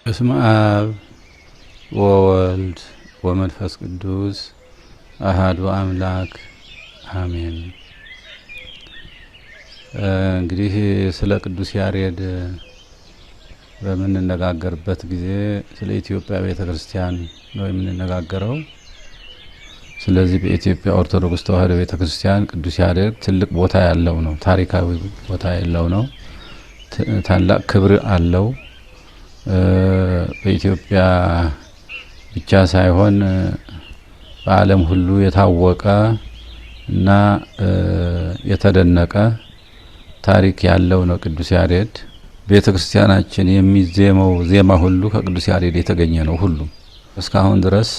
በስመ አብ ወወልድ ወመንፈስ ቅዱስ አሐዱ አምላክ አሜን። እንግዲህ ስለ ቅዱስ ያሬድ በምንነጋገርበት ጊዜ ስለ ኢትዮጵያ ቤተክርስቲያን ነው የምንነጋገረው። ስለዚህ በኢትዮጵያ ኦርቶዶክስ ተዋሕዶ ቤተክርስቲያን ቅዱስ ያሬድ ትልቅ ቦታ ያለው ነው። ታሪካዊ ቦታ ያለው ነው። ታላቅ ክብር አለው። በኢትዮጵያ ብቻ ሳይሆን በዓለም ሁሉ የታወቀ እና የተደነቀ ታሪክ ያለው ነው ቅዱስ ያሬድ። ቤተክርስቲያናችን የሚዜመው ዜማ ሁሉ ከቅዱስ ያሬድ የተገኘ ነው። ሁሉ እስካሁን ድረስ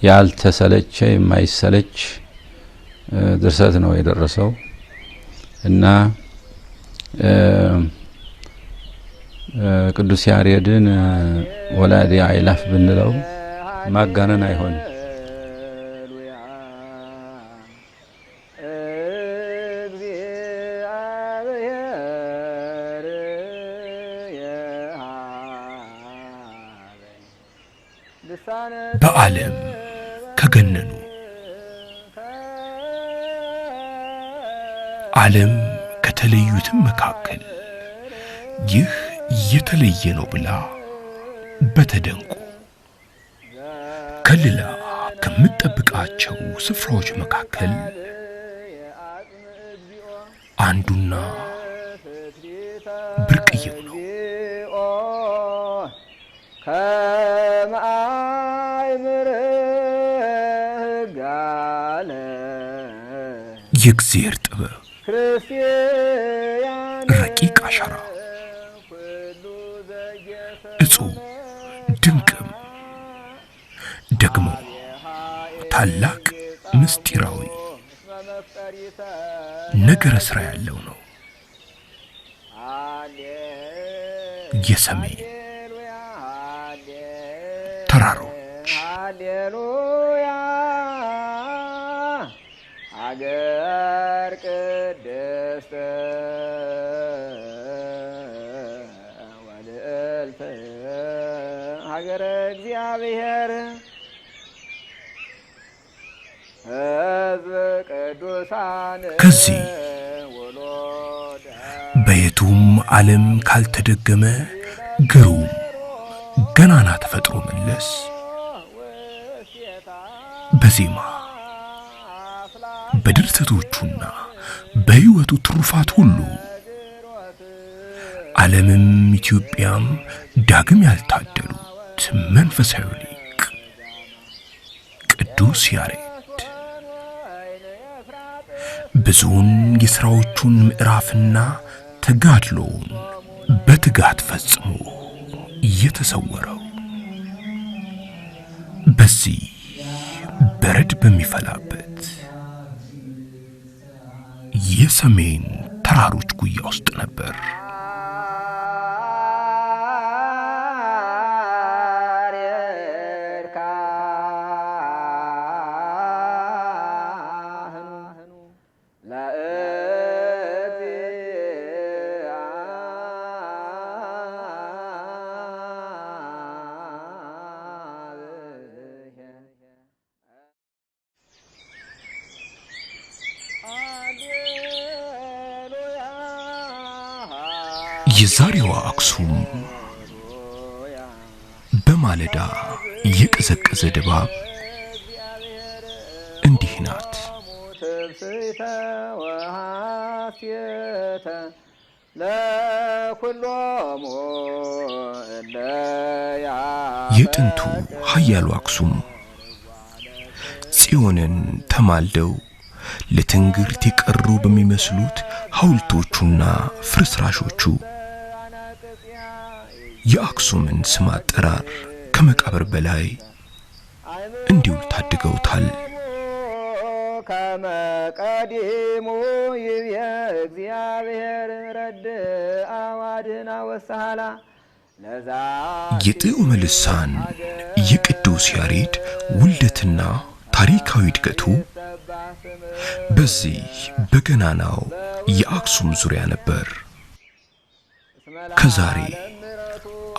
ያልተሰለቸ የማይሰለች ድርሰት ነው የደረሰው እና ቅዱስ ያሬድን ወላዲ አእላፍ ብንለው ማጋነን አይሆንም። በዓለም ከገነኑ ዓለም ከተለዩትም መካከል ይህ የተለየ ነው ብላ በተደንቁ ከልላ ከምትጠብቃቸው ስፍራዎች መካከል አንዱና ብርቅዬው ነው። የእግዚአብሔር ጥበብ ረቂቅ አሻራ እጹብ ድንቅም ደግሞ ታላቅ ምስጢራዊ ነገረ ሥራ ያለው ነው። የሰሜን ተራሮች አገር ቅድስት ወልዕልት ሀገረ እግዚአብሔር ሕዝብ ቅዱሳን ከዚህ በየቱም ዓለም ካልተደገመ ግሩም ገናና ተፈጥሮ መለስ በዜማ በድርሰቶቹና በሕይወቱ ትሩፋት ሁሉ ዓለምም ኢትዮጵያም ዳግም ያልታደሉት መንፈሳዊ ሊቅ ቅዱስ ያሬድ ብዙውን የሥራዎቹን ምዕራፍና ተጋድሎውን በትጋት ፈጽሞ የተሰወረው በዚህ በረድ በሚፈላበት የሰሜን ተራሮች ጉያ ውስጥ ነበር። የዛሬዋ አክሱም በማለዳ የቀዘቀዘ ድባብ እንዲህ ናት። የጥንቱ ኃያሉ አክሱም ጽዮንን ተማልደው ለትንግርት የቀሩ በሚመስሉት ሐውልቶቹና ፍርስራሾቹ የአክሱምን ስም አጠራር ከመቃብር በላይ እንዲሁ ታድገውታል። ከመቀዲሙ ይብየ እግዚአብሔር ረድ አዋድና ወሰሃላ የጥዑመ ልሳን የቅዱስ ያሬድ ውልደትና ታሪካዊ እድገቱ በዚህ በገናናው የአክሱም ዙሪያ ነበር። ከዛሬ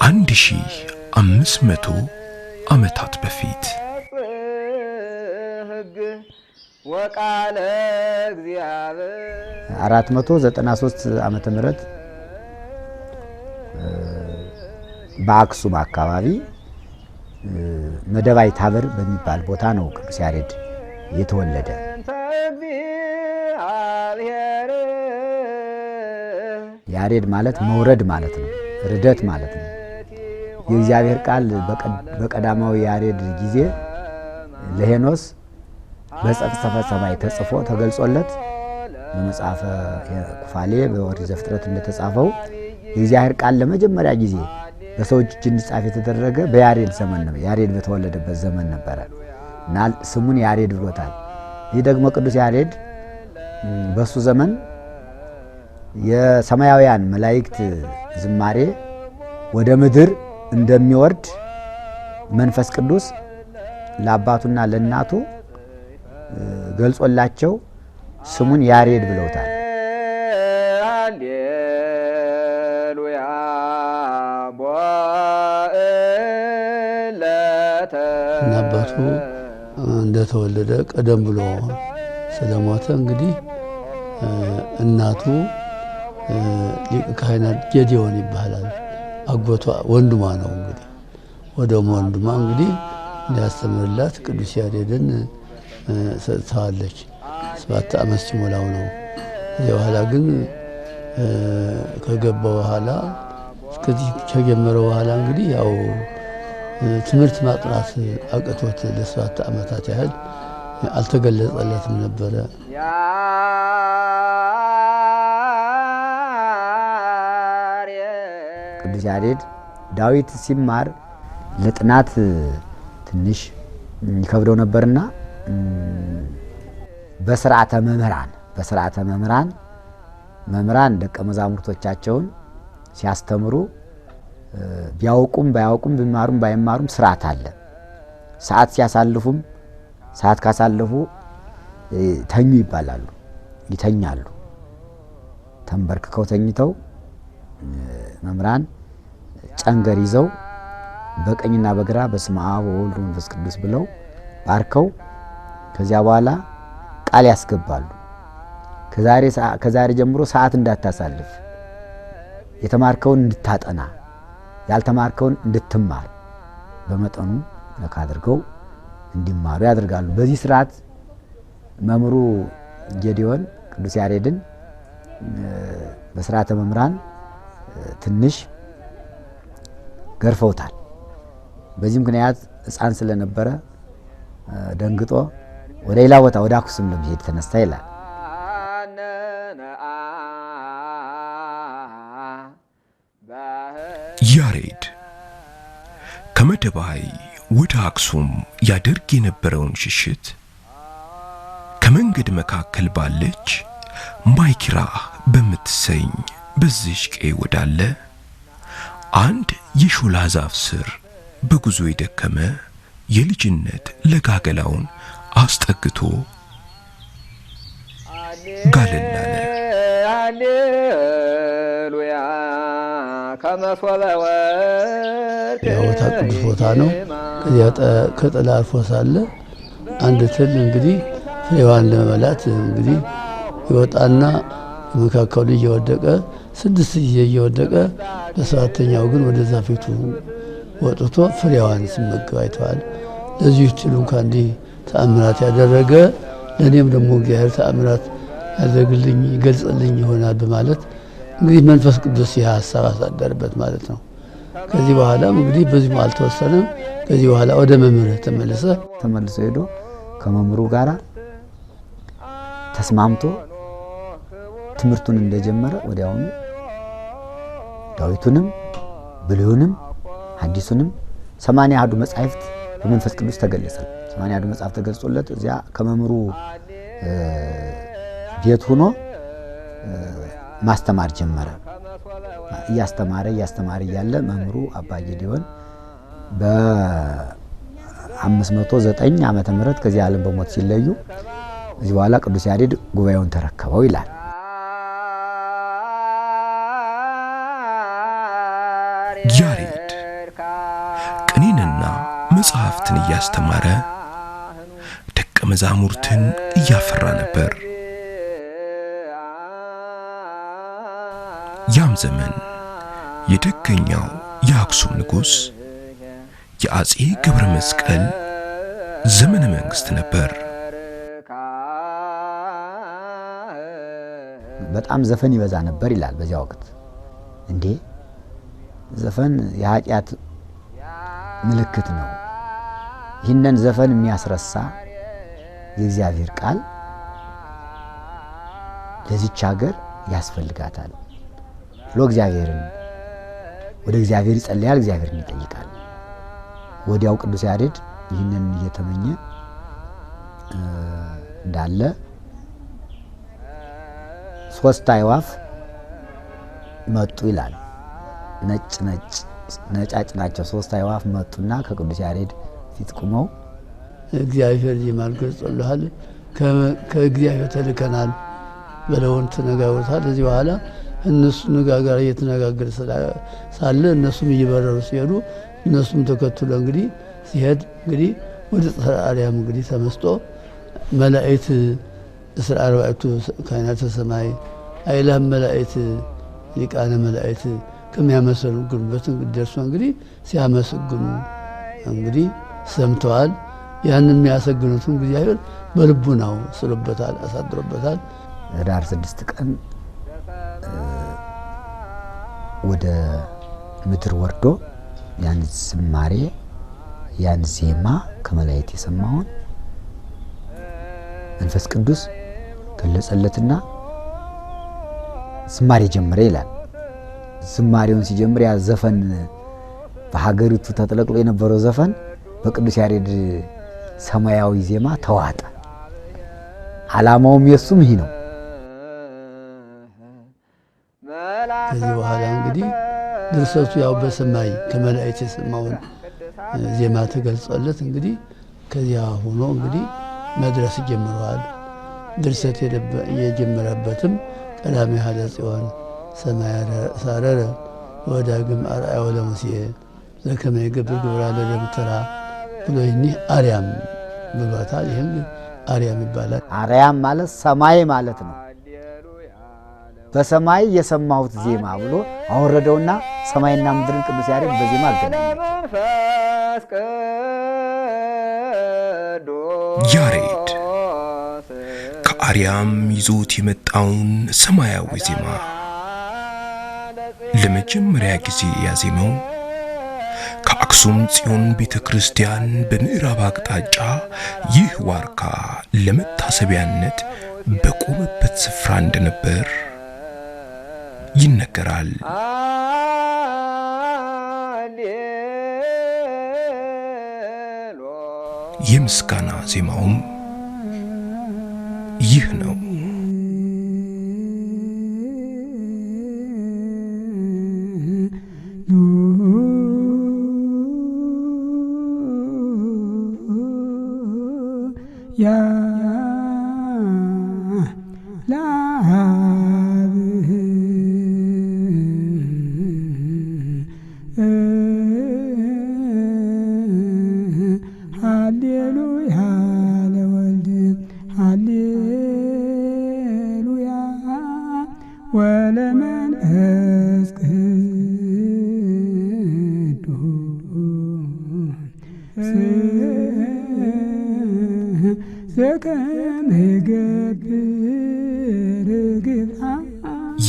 1500 ዓመታት በፊት ወቃለ እግዚአብሔር 493 ዓመተ ምህረት በአክሱም አካባቢ መደባይ ታበር በሚባል ቦታ ነው ቅዱስ ያሬድ የተወለደ። ያሬድ ማለት መውረድ ማለት ነው፣ ርደት ማለት ነው። የእግዚአብሔር ቃል በቀዳማዊ ያሬድ ጊዜ ለሄኖስ በጸፍጸፈ ሰማይ ተጽፎ ተገልጾለት በመጽሐፈ ኩፋሌ በኦሪት ዘፍጥረት እንደተጻፈው የእግዚአብሔር ቃል ለመጀመሪያ ጊዜ በሰው እጅ እንዲጻፍ የተደረገ በያሬድ ዘመን ነው። ያሬድ በተወለደበት ዘመን ነበረ እና ስሙን ያሬድ ብሎታል። ይህ ደግሞ ቅዱስ ያሬድ በሱ ዘመን የሰማያውያን መላእክት ዝማሬ ወደ ምድር እንደሚወርድ መንፈስ ቅዱስ ለአባቱና ለእናቱ ገልጾላቸው ስሙን ያሬድ ብለውታል። ሃሌሉያ አባቱ እንደተወለደ ቀደም ብሎ ስለሞተ እንግዲህ እናቱ ሊቀ ካህናት ጌዴዎን ይባላል። አጎቷ ወንድሟ ነው። እንግዲህ ወደ ወንድሟ እንግዲህ እንዲያስተምርላት ቅዱስ ያሬድን ሰጥታለች። 7 ዓመት ሲሞላው ነው። ከዚያ በኋላ ግን ከገባ በኋላ እስከዚህ ከጀመረው በኋላ እንግዲህ ያው ትምህርት ማጥናት አቅቶት ለ7 ዓመታት ያህል አልተገለጸለትም ነበረ። ቅዱስ ያሬድ ዳዊት ሲማር ለጥናት ትንሽ ይከብደው ነበርና በስርዓተ መምህራን ደቀ መዛሙርቶቻቸውን ሲያስተምሩ ቢያውቁም ባያውቁም ቢማሩም ባይማሩም ስርዓት አለ። ሰዓት ሲያሳልፉም ሰዓት ካሳለፉ ተኙ ይባላሉ። ይተኛሉ። ተንበርክከው ተኝተው መምህራን ጨንገር ይዘው በቀኝና በግራ በስመ አብ ወወልድ ወመንፈስ ቅዱስ ብለው ባርከው ከዚያ በኋላ ቃል ያስገባሉ። ከዛሬ ጀምሮ ሰዓት እንዳታሳልፍ፣ የተማርከውን እንድታጠና፣ ያልተማርከውን እንድትማር በመጠኑ ለካ አድርገው እንዲማሩ ያደርጋሉ። በዚህ ስርዓት መምህሩ ጌዴዎን ቅዱስ ያሬድን በስርዓተ መምህራን ትንሽ ገርፈውታል። በዚህ ምክንያት ሕፃን ስለነበረ ደንግጦ ወደ ሌላ ቦታ ወደ አክሱም ለመሄድ ተነሳ ይላል። ያሬድ ከመደባይ ወደ አክሱም ያደርግ የነበረውን ሽሽት ከመንገድ መካከል ባለች ማይኪራ በምትሰኝ በዚች ቀይ ወዳለ አንድ የሾላ ዛፍ ስር በጉዞ የደከመ የልጅነት ለጋገላውን አስጠግቶ ጋለላለ። ሃሌሉያ ከመሶበ ወርቅ የቦታ ቅዱስ ቦታ ነው። ከዚያ ከጥላ አልፎ ሳለ አንድ ትል እንግዲህ ፍሬዋን ለመብላት እንግዲህ ይወጣና መካከሉ እየወደቀ 6 ጊዜ እየወደቀ በሰባተኛው ግን ወደ ዛፊቱ ወጥቶ ፍሬዋን ሲመገብ አይተዋል። ለዚህ ትሉ እንኳን እንዲህ ተአምራት ያደረገ ለእኔም ደግሞ እግዚአብሔር ተአምራት ያደርግልኝ ይገልጽልኝ ይሆናል በማለት እንግዲህ መንፈስ ቅዱስ የሐሳብ አሳደረበት ማለት ነው። ከዚህ በኋላ እንግዲህ በዚህ አልተወሰነም። ከዚህ በኋላ ወደ መምህር ተመልሶ ሄዶ ከመምህሩ ጋራ ተስማምቶ ትምህርቱን እንደጀመረ ወዲያውኑ ዳዊቱንም ብሉይንም ሐዲሱንም 81 መጻሕፍት በመንፈስ ቅዱስ ተገለጸ። 81 መጻሕፍት ተገልጾለት እዚያ ከመምህሩ ቤት ሆኖ ማስተማር ጀመረ። እያስተማረ እያለ መምህሩ አባ ጌዴዎን በ509 ዓመተ ምህረት ከዚህ ዓለም በሞት ሲለዩ እዚህ በኋላ ቅዱስ ያሬድ ጉባኤውን ተረከበው ይላል። ያሬድ ቃላትን እያስተማረ ደቀ መዛሙርትን እያፈራ ነበር። ያም ዘመን የደገኛው የአክሱም ንጉስ የአጼ ገብረ መስቀል ዘመነ መንግስት ነበር። በጣም ዘፈን ይበዛ ነበር ይላል በዚያ ወቅት። እንዴ ዘፈን የኃጢአት ምልክት ነው። ይህንን ዘፈን የሚያስረሳ የእግዚአብሔር ቃል ለዚች ሀገር ያስፈልጋታል ብሎ እግዚአብሔርን ወደ እግዚአብሔር ይጸልያል፣ እግዚአብሔርን ይጠይቃል። ወዲያው ቅዱስ ያሬድ ይህንን እየተመኘ እንዳለ 3 አዕዋፍ መጡ ይላል። ነጫጭ ናቸው 3 አዕዋፍ መጡና ከቅዱስ ያሬድ ፊት ቆመው እግዚአብሔር ይማል ገልጾልሃል፣ ከእግዚአብሔር ተልከናል ብለውን ተነጋግረዋል። እዚህ በኋላ እነሱ ነጋጋር እየተነጋገረ ሳለ እነሱም እየበረሩ ሲሄዱ እነሱም ተከትሎ እንግዲህ ሲሄድ እንግዲህ ወደ ጽርሐ አርያም እንግዲህ ተመስጦ መላእክት እስራ አርባዕቱ ካህናተ ሰማይ አይላም መላእክት ሊቃነ መላእክት ከሚያመሰግኑበት እንግዲህ ደርሶ እንግዲህ ሲያመሰግኑ እንግዲህ ሰምተዋል። ያንን የሚያሰግኑትን እግዚአብሔር በልቡናው ስሎበታል፣ አሳድሮበታል። ህዳር 6 ቀን ወደ ምድር ወርዶ ያን ዝማሬ ያን ዜማ ከመላእክት የሰማውን መንፈስ ቅዱስ ገለጸለትና ዝማሬ ጀመረ ይላል። ዝማሬውን ሲጀምር ያ ዘፈን በሀገሪቱ ተጥለቅሎ የነበረው ዘፈን በቅዱስ ያሬድ ሰማያዊ ዜማ ተዋጠ። ዓላማውም የሱም ይሄ ነው። ከዚህ በኋላ እንግዲህ ድርሰቱ ያው በሰማይ ከመላእክት የሰማውን ዜማ ተገልጾለት እንግዲህ ከዚያ ሆኖ እንግዲህ መድረስ ጀምሯል። ድርሰት የጀመረበትም ቀዳሜ ሀለ ጽዮን ሰማይ ሳረረ ወዳግም አርአያ ለሙሴ ዘከመ ይገብር ግብራ ለደብተራ ብሎ ይህ አርያም ብሏታል። ይህም አርያም ይባላል። አርያም ማለት ሰማይ ማለት ነው። በሰማይ የሰማሁት ዜማ ብሎ አወረደውና ሰማይና ምድርን ቅዱስ ያሬድ በዜማ አገናኘ። ያሬድ ከአርያም ይዞት የመጣውን ሰማያዊ ዜማ ለመጀመሪያ ጊዜ ያዜመው ከአክሱም ጽዮን ቤተክርስቲያን በምዕራብ አቅጣጫ ይህ ዋርካ ለመታሰቢያነት በቆመበት ስፍራ እንደነበር ይነገራል። የምስጋና ዜማውም ይህ ነው።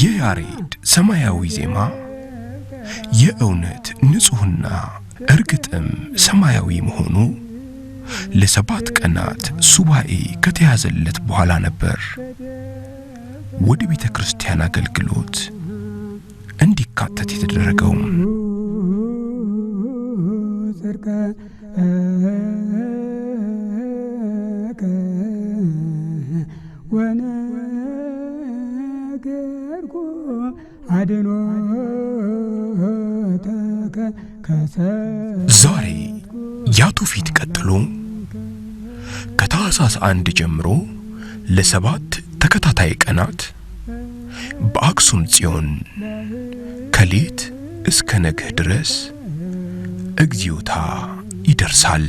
የያሬድ ሰማያዊ ዜማ የእውነት ንጹህና እርግጥም ሰማያዊ መሆኑ ለ7 ቀናት ሱባኤ ከተያዘለት በኋላ ነበር ወደ ቤተ ክርስቲያን አገልግሎት እንዲካተት የተደረገው። ዛሬ ያቱ ፊት ቀጥሎ ከታኅሳስ 1 ጀምሮ ለ7 ተከታታይ ቀናት በአክሱም ጽዮን ከሌት እስከ ነግህ ድረስ እግዚኦታ ይደርሳል።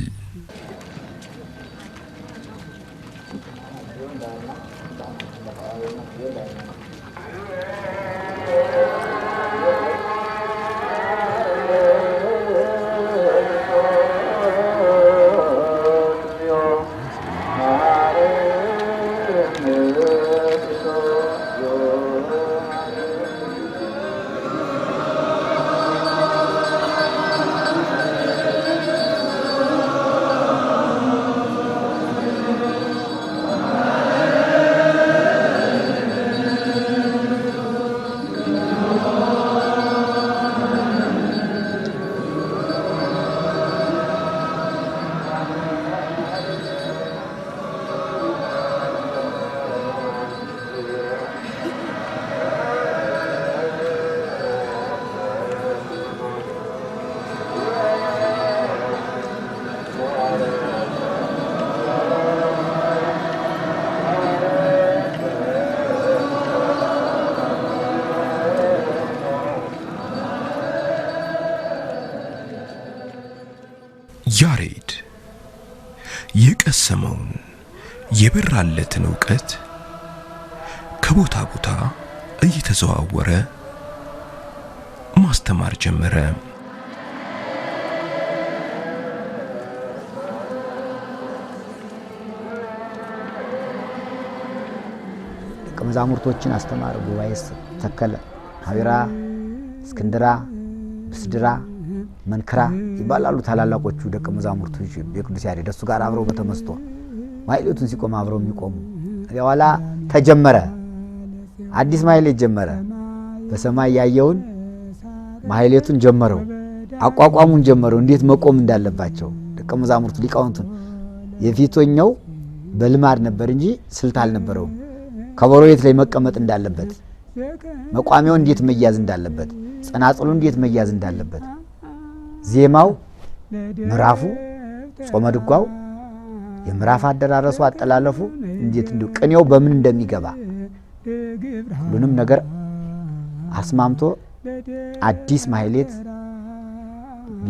ያሬድ የቀሰመውን የበራለትን ዕውቀት ከቦታ ቦታ እየተዘዋወረ ማስተማር ጀመረ። ደቀ መዛሙርቶችን አስተማረ። ጉባኤ ተከለ። ሀቢራ፣ እስክንድራ፣ ብስድራ፣ መንክራ ይባላሉ ታላላቆቹ ደቀ መዛሙርቶች የቅዱስ ያሬድ እሱ ጋር አብረው በተመስጦ ማህሌቱን ሲቆም አብረው የሚቆሙ። ያዋላ ተጀመረ፣ አዲስ ማህሌት ጀመረ። በሰማይ ያየውን ማህሌቱን ጀመረው፣ አቋቋሙን ጀመረው፣ እንዴት መቆም እንዳለባቸው ደቀ መዛሙርቱ ሊቃውንቱን። የፊቶኛው በልማድ ነበር እንጂ ስልት አልነበረውም። ከበሮ ቤት ላይ መቀመጥ እንዳለበት፣ መቋሚያው እንዴት መያዝ እንዳለበት፣ ጸናጽሉ እንዴት መያዝ እንዳለበት፣ ዜማው፣ ምዕራፉ፣ ጾመ ድጓው፣ የምዕራፍ አደራረሱ፣ አጠላለፉ እንዴት እንደው ቅኔው በምን እንደሚገባ ሁሉንም ነገር አስማምቶ አዲስ ማህሌት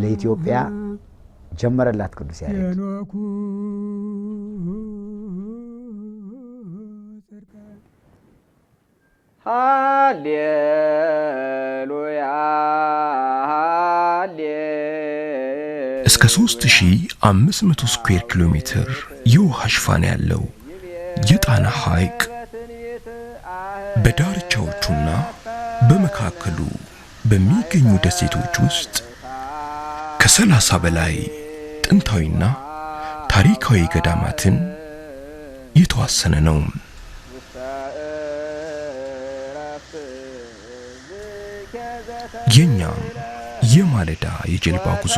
ለኢትዮጵያ ጀመረላት ቅዱስ ያሬድ። ሃሌሉያ እስከ 3500 ስኩዌር ኪሎ ሜትር የውሃ ሽፋን ያለው የጣና ሐይቅ በዳርቻዎቹና በመካከሉ በሚገኙ ደሴቶች ውስጥ ከ30 በላይ ጥንታዊና ታሪካዊ ገዳማትን የተዋሰነ ነው። የኛም የማለዳ የጀልባ ጉዞ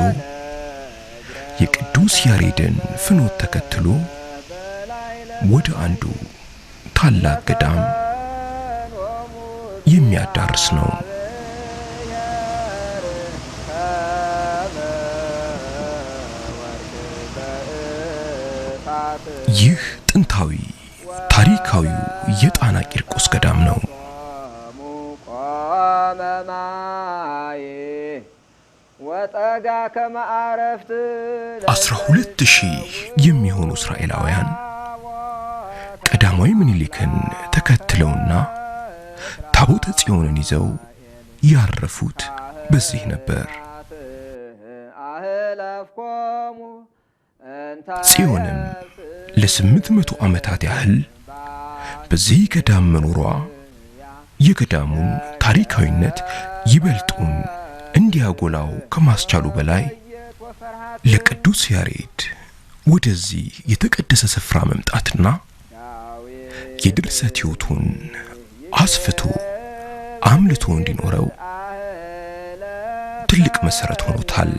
የቅዱስ ያሬድን ፍኖት ተከትሎ ወደ አንዱ ታላቅ ገዳም የሚያዳርስ ነው። ይህ ጥንታዊ ታሪካዊው የጣና ቂርቆስ ገዳም ነው። 12,000 የሚሆኑ እስራኤላውያን ቀዳማዊ ምኒልክን ተከትለውና ታቦተ ጽዮንን ይዘው ያረፉት በዚህ ነበር። ጽዮንም ለ800 ዓመታት ያህል በዚህ ገዳም መኖሯ የገዳሙን ታሪካዊነት ይበልጡን እንዲያጎላው ከማስቻሉ በላይ ለቅዱስ ያሬድ ወደዚህ የተቀደሰ ስፍራ መምጣትና የድርሰት ሕይወቱን አስፍቶ አምልቶ እንዲኖረው ትልቅ መሰረት ሆኖታል።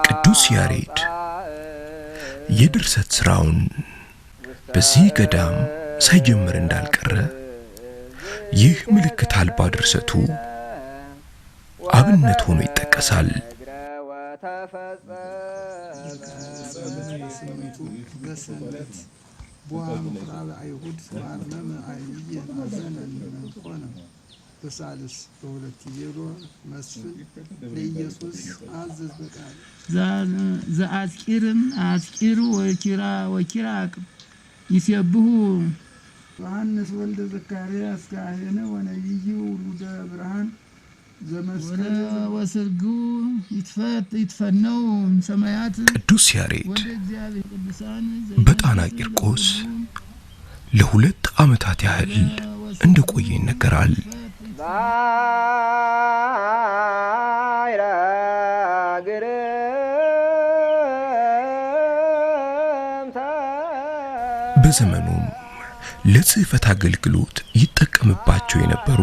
ቅዱስ ያሬድ የድርሰት ሥራውን በዚህ ገዳም ሳይጀምር እንዳልቀረ ይህ ምልክት አልባ ድርሰቱ አብነት ሆኖ ይጠቀሳል። በሳልስ በሁለት ዜሮ መስፍን ለኢየሱስ አዘዝ በቃል ዘአስቂርም አስቂሩ ወኪራቅ ይሰብሁ ዮሐንስ ወልደ ዘካርያስ ካህነ ወነቢዩ ውሉደ ብርሃን ዘመስቀል ወስርጉ ይትፈነው ሰማያት ቅዱስ ያሬድ በጣና ቂርቆስ ለ2 ዓመታት ያህል እንደቆየ ይነገራል። በዘመኑም ለጽሕፈት አገልግሎት ይጠቀምባቸው የነበሩ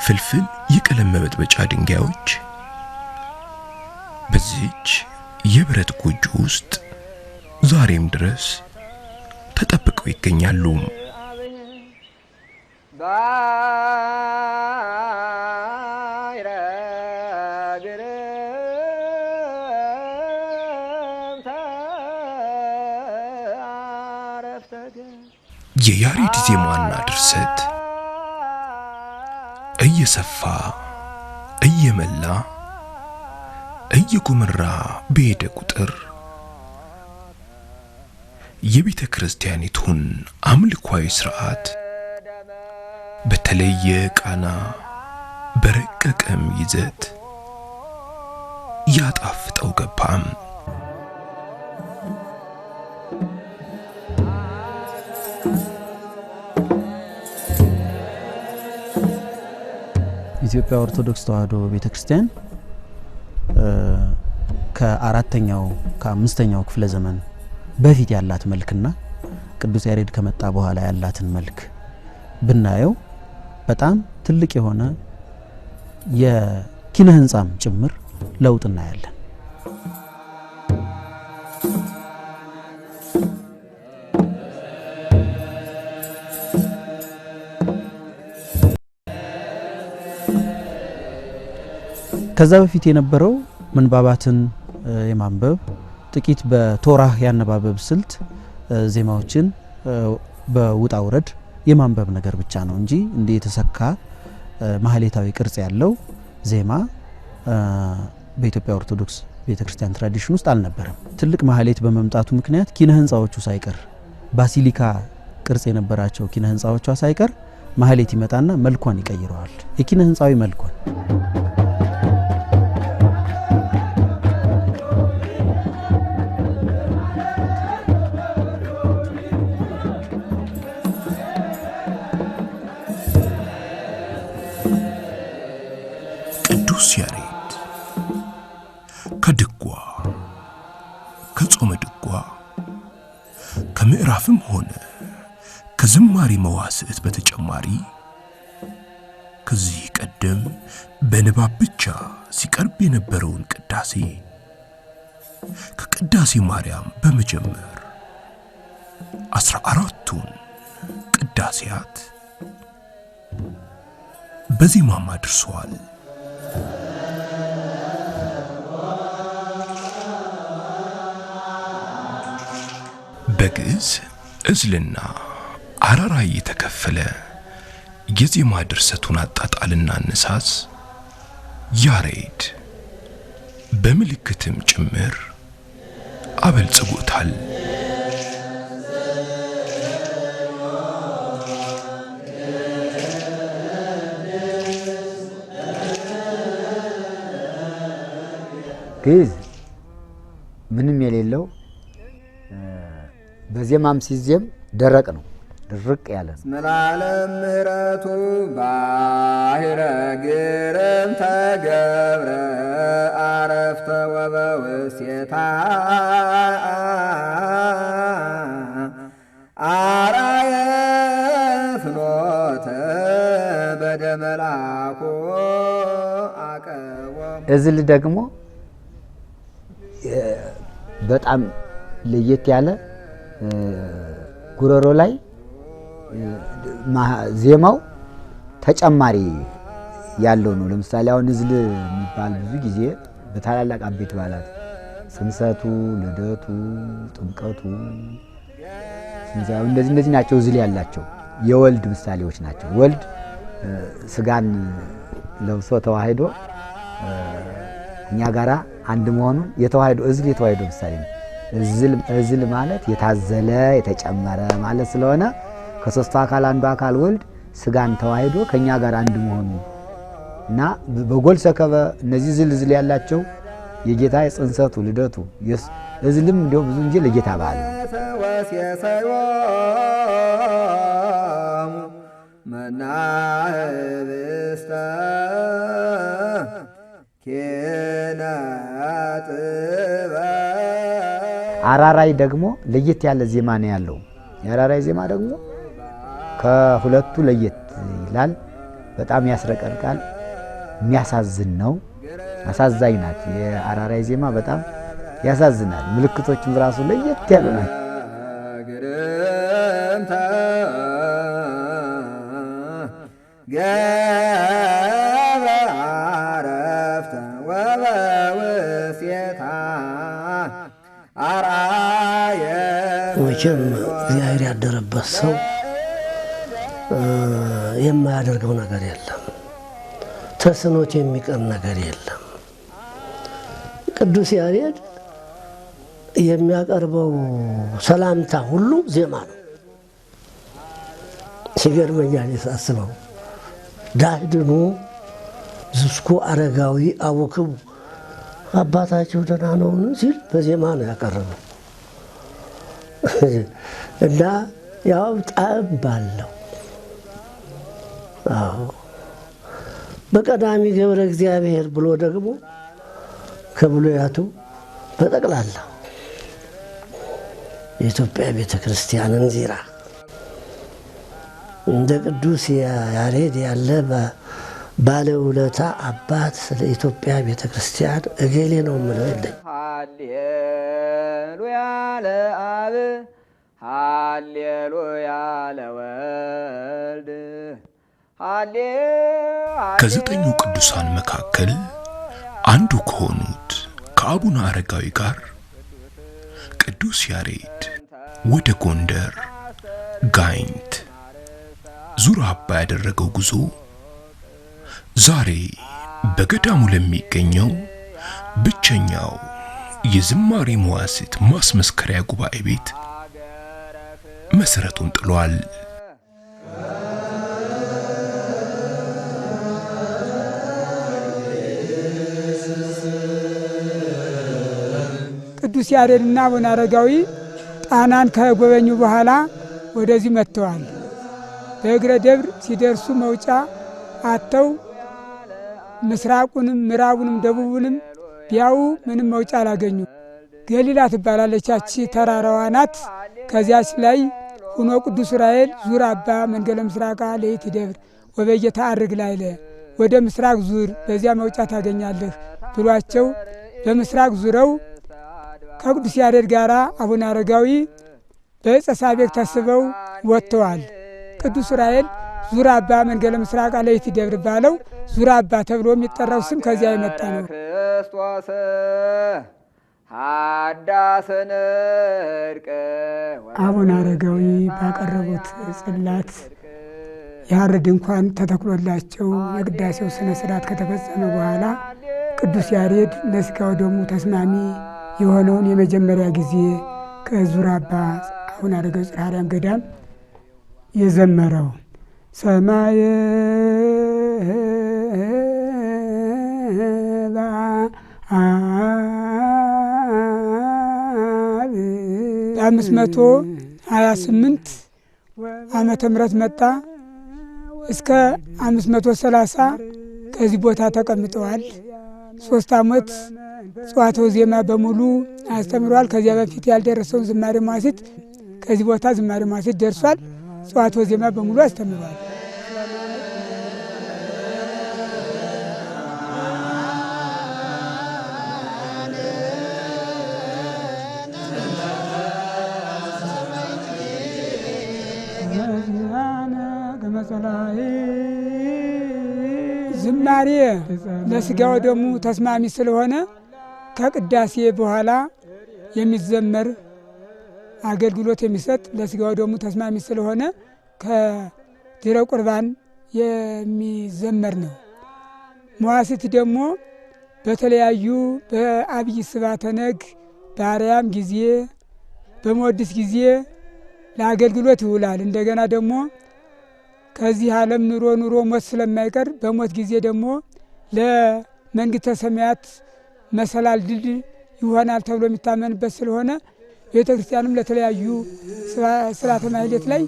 ፍልፍል የቀለም መበጥበጫ ድንጋዮች በዚህች የብረት ጎጆ ውስጥ ዛሬም ድረስ ተጠብቀው ይገኛሉ። የያሬድ ዜማና ድርሰት እየሰፋ እየመላ እየጎመራ በሄደ ቁጥር የቤተ ክርስቲያኒቱን አምልኳዊ ሥርዓት በተለየ ቃና በረቀቀም ይዘት ያጣፍጠው ገባም። ኢትዮጵያ ኦርቶዶክስ ተዋሕዶ ቤተክርስቲያን ከአራተኛው ከአምስተኛው ክፍለ ዘመን በፊት ያላት መልክና ቅዱስ ያሬድ ከመጣ በኋላ ያላትን መልክ ብናየው በጣም ትልቅ የሆነ የኪነ ህንጻም ጭምር ለውጥ እናያለን። ከዛ በፊት የነበረው ምንባባትን የማንበብ ጥቂት በቶራህ ያነባበብ ስልት ዜማዎችን በውጣ ውረድ የማንበብ ነገር ብቻ ነው እንጂ እንደ የተሰካ ማህሌታዊ ቅርጽ ያለው ዜማ በኢትዮጵያ ኦርቶዶክስ ቤተክርስቲያን ትራዲሽን ውስጥ አልነበረም። ትልቅ ማህሌት በመምጣቱ ምክንያት ኪነ ህንጻዎቹ ሳይቀር ባሲሊካ ቅርጽ የነበራቸው ኪነ ህንጻዎቿ ሳይቀር ማህሌት ይመጣና መልኳን ይቀይረዋል። የኪነ ህንጻዊ መልኳን ቅዱስ ያሬድ ከድጓ ከጾመ ድጓ ከምዕራፍም ሆነ ከዝማሬ መዋሥዕት በተጨማሪ ከዚህ ቀደም በንባብ ብቻ ሲቀርብ የነበረውን ቅዳሴ ከቅዳሴ ማርያም በመጀመር 14ቱን ቅዳሴያት በዜማም አድርሷል። በግዕዝ እዝልና አራራይ የተከፈለ የዜማ ድርሰቱን አጣጣልና አነሳስ ያሬድ በምልክትም ጭምር አበልጽጎታል። ግዕዝ ምንም የሌለው በዜማም ሲዜም ደረቅ ነው፣ ድርቅ ያለ ነው። መላለም ምህረቱ ባሕረ ግርም ተገብረ አረፍተ ወበውስቴታ አራየ ፍኖተ በደመላኩ አቀወም። እዝል ደግሞ በጣም ለየት ያለ ጉሮሮ ላይ ዜማው ተጨማሪ ያለው ነው። ለምሳሌ አሁን እዝል የሚባል ብዙ ጊዜ በታላላቅ አቤት በዓላት ጽንሰቱ፣ ልደቱ፣ ጥምቀቱ፣ እንደዚህ ናቸው እዝል ያላቸው የወልድ ምሳሌዎች ናቸው። ወልድ ስጋን ለብሶ ተዋህዶ እኛ ጋራ አንድ መሆኑን የተዋህዶ እዝል የተዋህዶ ምሳሌ ነው። እዝል ማለት የታዘለ የተጨመረ ማለት ስለሆነ ከሶስቱ አካል አንዱ አካል ወልድ ስጋን ተዋህዶ ከኛ ጋር አንድ መሆኑ እና በጎል ሰከበ እነዚህ ዝል ያላቸው የጌታ የጽንሰቱ ልደቱ እዝልም እንዲሁ ብዙ እንጂ ለጌታ በዓል ነው። አራራይ ደግሞ ለየት ያለ ዜማ ነው ያለው። የአራራይ ዜማ ደግሞ ከሁለቱ ለየት ይላል። በጣም ያስረቀርቃል። የሚያሳዝን ነው። አሳዛኝ ናት። የአራራይ ዜማ በጣም ያሳዝናል። ምልክቶቹም ራሱ ለየት ያሉ ናቸው። መቼም እግዚአብሔር ያደረበት ሰው የማያደርገው ነገር የለም። ተስኖት የሚቀር ነገር የለም። ቅዱስ ያሬድ የሚያቀርበው ሰላምታ ሁሉ ዜማ ነው። ሲገርመኛል ሳስበው ዳህድኑ ዝስኩ አረጋዊ አወክቡ አባታቸው ደህና ነውን ሲል በዜማ ነው ያቀረበው እና ያው ጣዕም ባለው በቀዳሚ ገብረ እግዚአብሔር ብሎ ደግሞ ከብሉያቱ በጠቅላላ የኢትዮጵያ ቤተ ክርስቲያንን ዚራ እንደ ቅዱስ ያሬድ ያለ ባለውለታ አባት ስለ ኢትዮጵያ ቤተ ክርስቲያን እገሌ ነው የምለው የለኝ። ሃሌሉያ ለአብ ሃሌሉያ ለወልድ። ከዘጠኙ ቅዱሳን መካከል አንዱ ከሆኑት ከአቡነ አረጋዊ ጋር ቅዱስ ያሬድ ወደ ጎንደር ጋይንት ዙር አባ ያደረገው ጉዞ ዛሬ በገዳሙ ለሚገኘው ብቸኛው የዝማሬ መዋሥዕት ማስመስከሪያ ጉባኤ ቤት መሰረቱን ጥሏል። ቅዱስ ያሬድና አቡነ አረጋዊ ጣናን ከጎበኙ በኋላ ወደዚህ መጥተዋል። በእግረ ደብር ሲደርሱ መውጫ አተው ምስራቁንም ምዕራቡንም ደቡቡንም ቢያው ምንም መውጫ አላገኙ። ገሊላ ትባላለች ያቺ ተራራዋ ናት። ከዚያች ላይ ሆኖ ቅዱስ ዑራኤል ዙር አባ መንገለ ምስራቃ ለይት ደብር ወበየታ አርግ ላይለ ወደ ምስራቅ ዙር በዚያ መውጫ ታገኛለህ ብሏቸው በምስራቅ ዙረው ከቅዱስ ያሬድ ጋራ አቡነ አረጋዊ በዕፀ ሳቤቅ ተስበው ወጥተዋል። ቅዱስ ዑራኤል ዙር አባ መንገለ ምስራቅ ለይት ደብር ባለው ዙር አባ ተብሎ የሚጠራው ስም ከዚያ የመጣ ነው። ክርስቶስ አቡነ አረጋዊ ባቀረቡት ጽላት የሐር ድንኳን ተተክሎላቸው የቅዳሴው ስነ ስርዓት ከተፈጸመ በኋላ ቅዱስ ያሬድ ለሥጋው ደሙ ተስማሚ የሆነውን የመጀመሪያ ጊዜ ከዙር አባ አቡነ አረጋዊ ጽርሐ አርያም ገዳም የዘመረው ሰማየ በ528 ዓመተ ምህረት መጣ። እስከ 530 ከዚህ ቦታ ተቀምጠዋል። 3 ዓመት ጽዋተው ዜማ በሙሉ አስተምሯል። ከዚያ በፊት ያልደረሰውን ዝማሬ መዋሥዕት ከዚህ ቦታ ዝማሬ መዋሥዕት ደርሷል። ጽዋተው ዜማ በሙሉ አስተምሯል። ዝማሬ ለሥጋው ደሙ ተስማሚ ስለሆነ ከቅዳሴ በኋላ የሚዘመር አገልግሎት የሚሰጥ ለሥጋው ደሙ ተስማሚ ስለሆነ ከድረ ቁርባን የሚዘመር ነው። መዋሥዕት ደግሞ በተለያዩ በአብይ ስብሐተ ነግ በአርያም ጊዜ በመወድስ ጊዜ ለአገልግሎት ይውላል። እንደገና ደግሞ ከዚህ ዓለም ኑሮ ሞት ስለማይቀር በሞት ጊዜ ደግሞ ለመንግሥተ ሰማያት መሰላል ድልድይ ይሆናል ተብሎ የሚታመንበት ስለሆነ ቤተ ክርስቲያንም ለተለያዩ ስርዓተ ማህሌት ላይ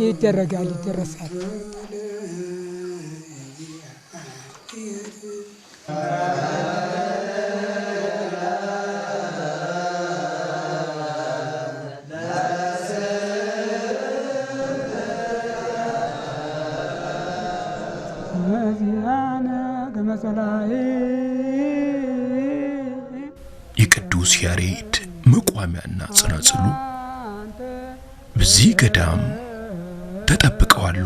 ይደረሳል። የቅዱስ ያሬድ መቋሚያና ጽናጽሉ በዚህ ገዳም ተጠብቀዋል።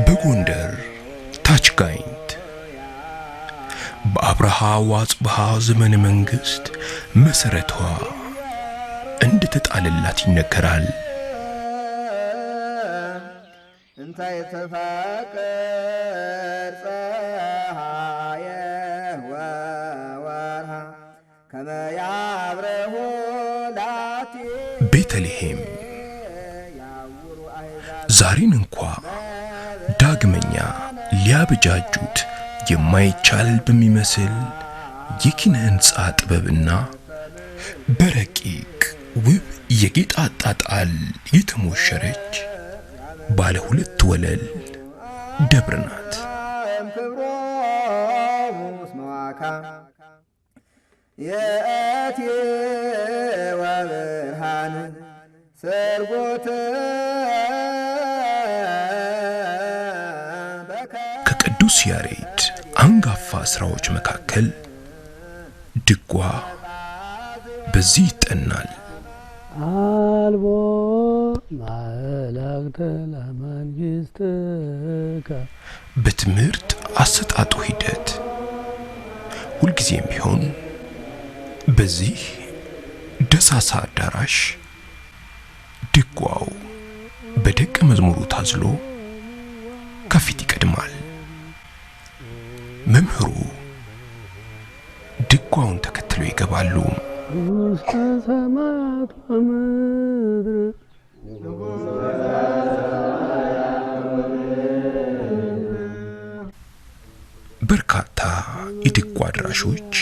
በጎንደር ታች ጋይንት በአብርሃ ወአጽብሃ ዘመነ መንግስት መሰረቷ እንደተጣለላት ይነገራል። እንታ የተፋቀር ፀሐየ ወወርሃ ከመ ያብረሁ ላቲ ቤተልሔም ዛሬን እንኳ ዳግመኛ ሊያበጃጁት የማይቻል በሚመስል የኪነ ህንጻ ጥበብና በረቂቅ ውብ የጌጥ አጣጣል የተሞሸረች ባለ ሁለት ወለል ደብር ናት። የአቲ ወብርሃን ሰርጎተ ከቅዱስ ያሬድ አንጋፋ ስራዎች መካከል ድጓ በዚህ ይጠናል። አልቦ ማላክተ ለመንግሥትከ በትምህርት አሰጣጡ ሂደት ሁልጊዜም ቢሆን በዚህ ደሳሳ አዳራሽ ድጓው በደቀ መዝሙሩ ታዝሎ ከፊት ይቀድማል። መምህሩ ድጓውን ተከትለው ይገባሉ። ውስተ ሰማያት ወምድር በርካታ የድጓ አድራሾች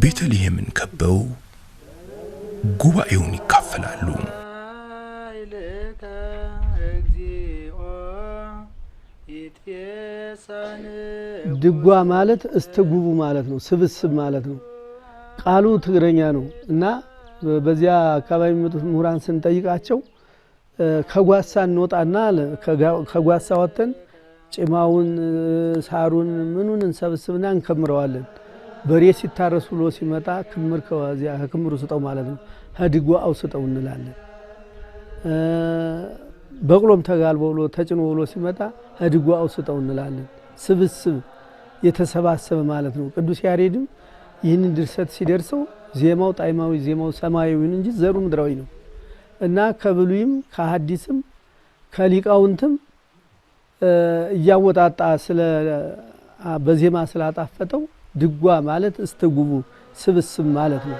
ቤተልሔምን ከበው ጉባኤውን ይካፈላሉ። ድጓ ማለት እስተጉቡ ማለት ነው፣ ስብስብ ማለት ነው። ቃሉ ትግረኛ ነው እና በዚያ አካባቢ የሚመጡት ምሁራን ስንጠይቃቸው ከጓሳ እንወጣና ከጓሳ ወጥተን ጭማውን ሳሩን ምኑን እንሰብስብና እንከምረዋለን። በሬ ሲታረስ ብሎ ሲመጣ ክምር ከዚያ ክምሩ ስጠው ማለት ነው፣ ድጓው ስጠው እንላለን። በቅሎም ተጋልቦ ብሎ ተጭኖ ብሎ ሲመጣ ድጓው ስጠው እንላለን። ስብስብ የተሰባሰበ ማለት ነው። ቅዱስ ያሬድም ይህንን ድርሰት ሲደርሰው ዜማው ጣይማዊ ዜማው ሰማያዊ እንጂ ዘሩ ምድራዊ ነው እና ከብሉይም ከሐዲስም ከሊቃውንትም እያወጣጣ በዜማ ስላጣፈጠው ድጓ ማለት እስተጉቡ ስብስብ ማለት ነው።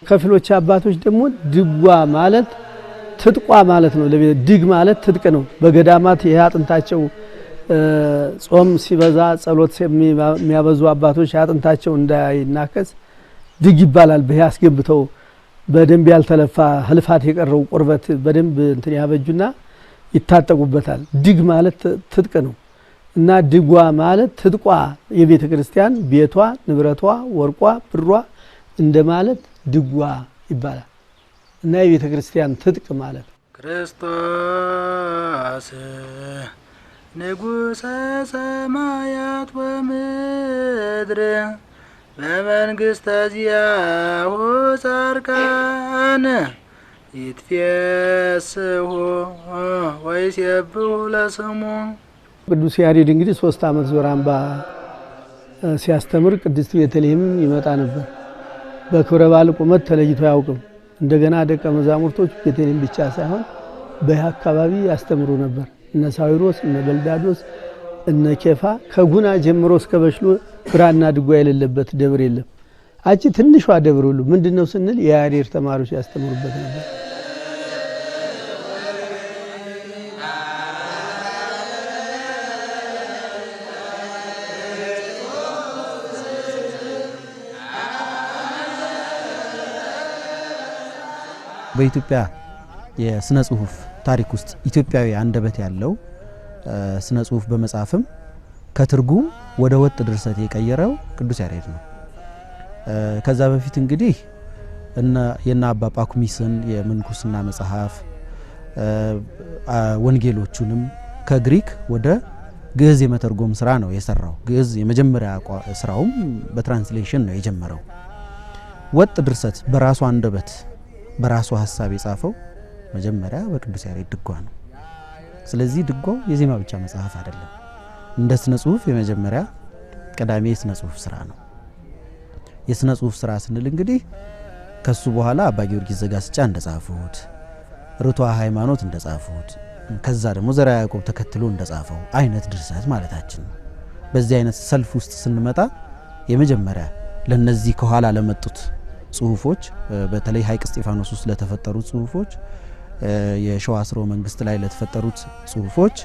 ከፊሎች አባቶች ደግሞ ድጓ ማለት ትጥቋ ማለት ነው። ድግ ማለት ትጥቅ ነው። በገዳማት ይሄ አጥንታቸው ጾም ሲበዛ ጸሎት የሚያበዙ አባቶች አጥንታቸው እንዳይናከስ ድግ ይባላል። በያ አስገብተው በደንብ ያልተለፋ ህልፋት የቀረው ቁርበት በደንብ እንትን ያበጁና ይታጠቁበታል። ድግ ማለት ትጥቅ ነው እና ድጓ ማለት ትጥቋ የቤተ ክርስቲያን ቤቷ፣ ንብረቷ፣ ወርቋ፣ ብሯ እንደማለት ድጓ ይባላል እና የቤተ ክርስቲያን ትጥቅ ማለት ክርስቶስ ንጉሠ ሰማያት ወምድር በመንግሥተ ዚአሁ ጻድቃን ይትፌስሑ ወይሴብሑ ለስሙ። ቅዱስ ያሬድ እንግዲህ 3 ዓመት ዞር አምባ ሲያስተምር ቅድስት ቤተልሔም ይመጣ ነበር። በክብረ በዓል ቁመት ተለይቶ አያውቅም። እንደገና ደቀ መዛሙርቶች ቤተልሔም ብቻ ሳይሆን በዚህ አካባቢ ያስተምሩ ነበር። እነ ሳዊሮስ፣ እነ በልዳዶስ፣ እነ ኬፋ ከጉና ጀምሮ እስከ በሽሎ ብራና ድጓ የሌለበት ደብር የለም። አቺ ትንሿ ደብር ሁሉ ምንድነው ስንል የያሬድ ተማሪዎች ያስተምሩበት ነበር። በኢትዮጵያ የስነ ጽሁፍ ታሪክ ውስጥ ኢትዮጵያዊ አንደበት ያለው ስነ ጽሁፍ በመጻፍም ከትርጉም ወደ ወጥ ድርሰት የቀየረው ቅዱስ ያሬድ ነው። ከዛ በፊት እንግዲህ የና አባ ጳኩሚስን የምንኩስና መጽሐፍ ወንጌሎቹንም ከግሪክ ወደ ግዕዝ የመተርጎም ስራ ነው የሰራው። ግዕዝ የመጀመሪያ ስራውም በትራንስሌሽን ነው የጀመረው። ወጥ ድርሰት በራሱ አንደበት በራሱ ሐሳብ የጻፈው መጀመሪያ በቅዱስ ያሬድ ድጓ ነው። ስለዚህ ድጓው የዜማ ብቻ መጽሐፍ አይደለም፣ እንደ ስነ ጽሁፍ የመጀመሪያ ቀዳሚ የስነ ጽሁፍ ስራ ነው። የስነ ጽሁፍ ስራ ስንል እንግዲህ ከሱ በኋላ አባ ጊዮርጊስ ዘጋስጫ እንደጻፉት፣ ርቱዐ ሃይማኖት እንደጻፉት፣ ከዛ ደግሞ ዘርዓ ያዕቆብ ተከትሎ እንደጻፈው አይነት ድርሰት ማለታችን ነው። በዚህ አይነት ሰልፍ ውስጥ ስንመጣ የመጀመሪያ ለነዚህ ከኋላ ለመጡት ጽሁፎች በተለይ ሐይቅ እስጢፋኖስ ውስጥ ለተፈጠሩት ጽሁፎች፣ የሸዋ ስርወ መንግስት ላይ ለተፈጠሩት ጽሁፎች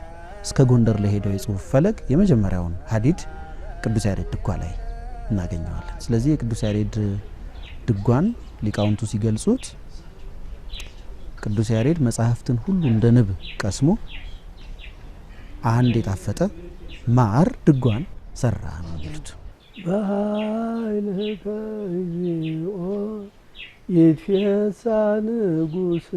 እስከ ጎንደር ለሄደው የጽሁፍ ፈለግ የመጀመሪያውን ሀዲድ ቅዱስ ያሬድ ድጓ ላይ እናገኘዋለን። ስለዚህ የቅዱስ ያሬድ ድጓን ሊቃውንቱ ሲገልጹት ቅዱስ ያሬድ መጽሐፍትን ሁሉ እንደ ንብ ቀስሞ አንድ የጣፈጠ ማር ድጓን ሰራ ነው የሚሉት። በኃይልከ እግዚኦ ይትፌሳ ንጉሥ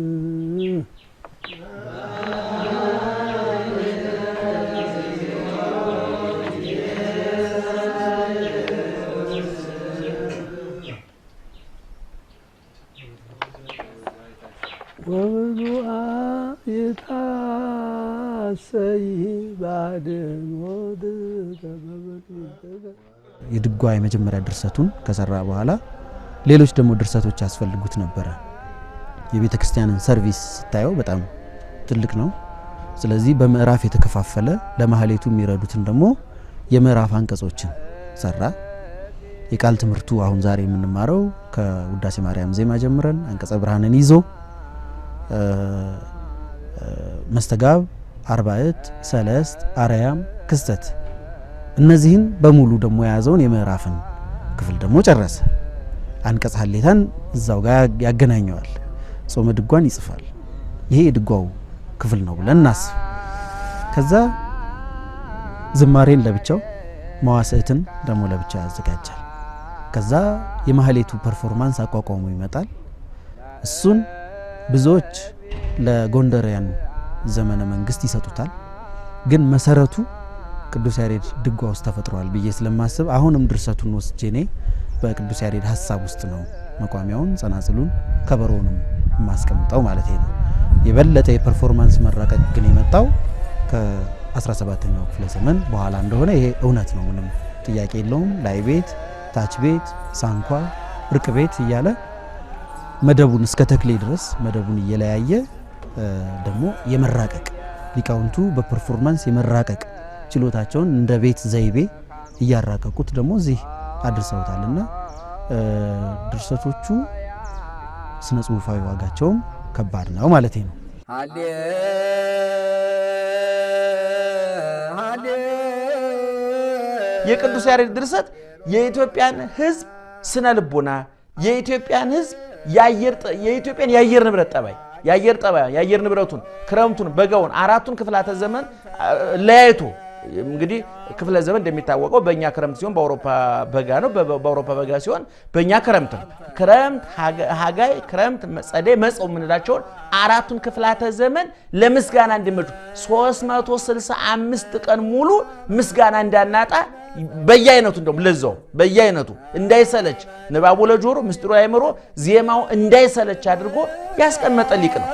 ወብዙአ ይታሰይ ባድኖት የድጓ የመጀመሪያ ድርሰቱን ከሰራ በኋላ ሌሎች ደግሞ ድርሰቶች ያስፈልጉት ነበረ። የቤተ ክርስቲያንን ሰርቪስ ስታየው በጣም ትልቅ ነው። ስለዚህ በምዕራፍ የተከፋፈለ ለማህሌቱ የሚረዱትን ደግሞ የምዕራፍ አንቀጾችን ሰራ። የቃል ትምህርቱ አሁን ዛሬ የምንማረው ከውዳሴ ማርያም ዜማ ጀምረን አንቀጸ ብርሃንን ይዞ መስተጋብ፣ አርባዕት፣ ሰለስት፣ አርያም፣ ክስተት እነዚህን በሙሉ ደግሞ የያዘውን የምዕራፍን ክፍል ደግሞ ጨረሰ። አንቀጽ ሀሌታን እዛው ጋር ያገናኘዋል። ጾመ ድጓን ይጽፋል። ይሄ የድጓው ክፍል ነው ብለን እናስብ። ከዛ ዝማሬን ለብቻው መዋሥዕትን ደግሞ ለብቻው ያዘጋጃል። ከዛ የማህሌቱ ፐርፎርማንስ አቋቋሙ ይመጣል። እሱን ብዙዎች ለጎንደሪያን ዘመነ መንግስት ይሰጡታል። ግን መሰረቱ ቅዱስ ያሬድ ድጓ ውስጥ ተፈጥሯል ብዬ ስለማስብ አሁንም ድርሰቱን ወስጄ እኔ በቅዱስ ያሬድ ሐሳብ ውስጥ ነው መቋሚያውን፣ ጸናጽሉን፣ ከበሮንም ማስቀምጠው ማለት ነው። የበለጠ የፐርፎርማንስ መራቀቅ ግን የመጣው ከ17ኛው ክፍለ ዘመን በኋላ እንደሆነ ይሄ እውነት ነው፣ ምንም ጥያቄ የለውም። ላይ ቤት፣ ታች ቤት፣ ሳንኳ፣ እርቅ ቤት እያለ መደቡን እስከ ተክሌ ድረስ መደቡን እየለያየ ደግሞ የመራቀቅ ሊቃውንቱ በፐርፎርማንስ የመራቀቅ ችሎታቸውን እንደ ቤት ዘይቤ እያራቀቁት ደግሞ እዚህ አድርሰውታልና ድርሰቶቹ ስነ ጽሁፋዊ ዋጋቸውም ከባድ ነው ማለት ነው። የቅዱስ ያሬድ ድርሰት የኢትዮጵያን ሕዝብ ስነ ልቦና፣ የኢትዮጵያን ሕዝብ የኢትዮጵያን የአየር ንብረት ጠባይ የአየር ንብረቱን ክረምቱን፣ በጋውን፣ አራቱን ክፍላተ ዘመን ለያይቶ እንግዲህ ክፍለ ዘመን እንደሚታወቀው በእኛ ክረምት ሲሆን በአውሮፓ በጋ ነው። በአውሮፓ በጋ ሲሆን በእኛ ክረምት ነው። ክረምት፣ ሀጋይ፣ ክረምት፣ ጸደይ፣ መጸው የምንላቸውን አራቱን ክፍላተ ዘመን ለምስጋና እንዲመቹ 365 ቀን ሙሉ ምስጋና እንዳናጣ በየአይነቱ እንደውም ለዛው በየአይነቱ እንዳይሰለች ንባቡ ለጆሮ ምስጢሩ አይምሮ ዜማው እንዳይሰለች አድርጎ ያስቀመጠ ሊቅ ነው።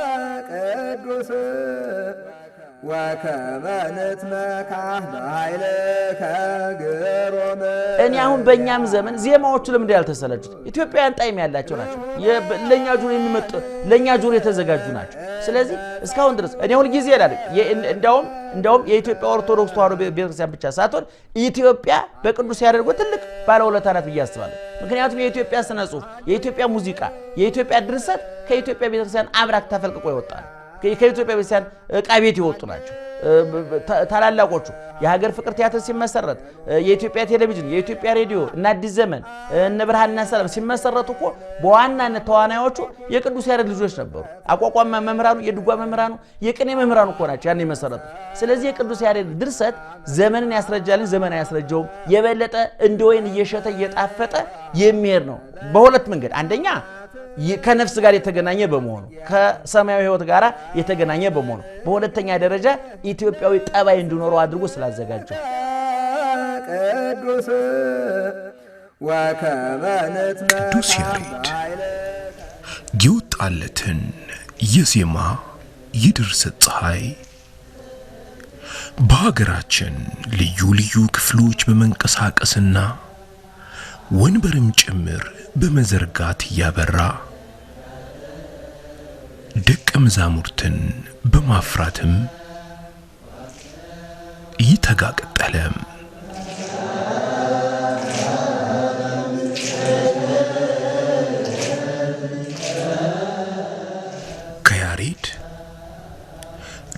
እኔ አሁን በእኛም ዘመን ዜማዎቹ ለምን ያልተሰለቹት ኢትዮጵያውያን ጣዕም ያላቸው ናቸው። ለኛ ጆሮ የሚመጡ ለኛ ጆሮ የተዘጋጁ ናቸው። ስለዚህ እስካሁን ድረስ እኔ ሁሉ ጊዜ ይላል እንደውም የኢትዮጵያ ኦርቶዶክስ ተዋሕዶ ቤተክርስቲያን ብቻ ሳትሆን ኢትዮጵያ በቅዱስ ያሬድ ትልቅ ባለውለታ ናት ብዬ አስባለሁ። ምክንያቱም የኢትዮጵያ ስነ ጽሑፍ፣ የኢትዮጵያ ሙዚቃ፣ የኢትዮጵያ ድርሰት ከኢትዮጵያ ቤተክርስቲያን አብራክ ተፈልቅቆ ይወጣል። ከኢትዮጵያ ቤተክርስቲያን ዕቃ ቤት ይወጡ ናቸው። ታላላቆቹ የሀገር ፍቅር ቲያትር ሲመሰረት የኢትዮጵያ ቴሌቪዥን፣ የኢትዮጵያ ሬዲዮ እና አዲስ ዘመን እነ ብርሃንና ሰላም ሲመሰረቱ እኮ በዋናነት ተዋናዮቹ የቅዱስ ያሬድ ልጆች ነበሩ። አቋቋም መምህራኑ፣ የድጓ መምህራኑ፣ የቅኔ መምህራኑ እኮ ናቸው ያን የመሰረቱ። ስለዚህ የቅዱስ ያሬድ ድርሰት ዘመንን ያስረጃልን፣ ዘመን አያስረጃውም። የበለጠ እንደ ወይን እየሸተ እየጣፈጠ የሚሄድ ነው በሁለት መንገድ። አንደኛ ከነፍስ ጋር የተገናኘ በመሆኑ ከሰማያዊ ሕይወት ጋር የተገናኘ በመሆኑ፣ በሁለተኛ ደረጃ ኢትዮጵያዊ ጠባይ እንዲኖረው አድርጎ ስላዘጋጀው ቅዱስ ያሬድ የወጣለትን የዜማ የድርሰት ፀሐይ በሀገራችን ልዩ ልዩ ክፍሎች በመንቀሳቀስና ወንበርም ጭምር በመዘርጋት ያበራ ደቀ መዛሙርትን በማፍራትም ይተጋ ቀጠለ። ከያሬድ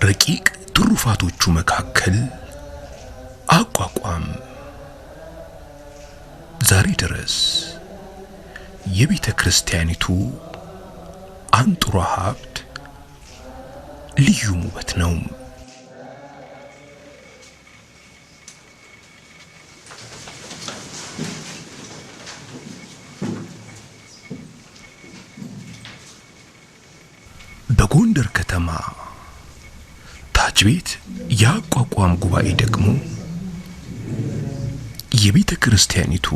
ረቂቅ ትሩፋቶቹ መካከል አቋቋም ዛሬ ድረስ የቤተ ክርስቲያኒቱ አንጡራ ሀብት ልዩ ውበት ነው። በጎንደር ከተማ ታች ቤት የአቋቋም ጉባኤ ደግሞ የቤተ ክርስቲያኒቱ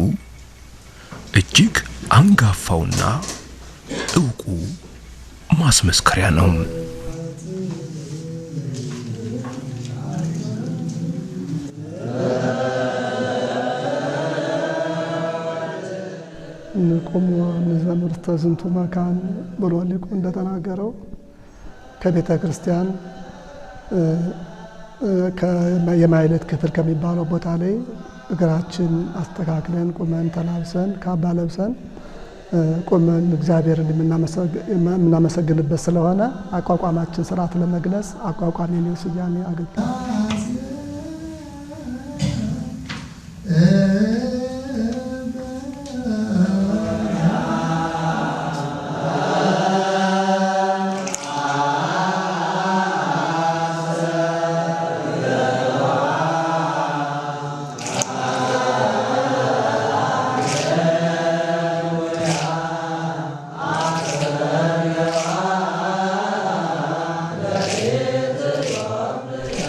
እጅግ አንጋፋውና ዕውቁ ማስመስከሪያ ነው። ንቁም ወንዘምር ተዝንቱ መካን ብሎ ሊቁ እንደተናገረው ከቤተ ክርስቲያን የማይለት ክፍል ከሚባለው ቦታ ላይ እግራችን አስተካክለን ቁመን ተላብሰን ካባ ለብሰን ቁመን እግዚአብሔርን የምናመሰግንበት ስለሆነ አቋቋማችን ስርዓት ለመግለጽ አቋቋም የሚል ስያሜ አግኝቷል።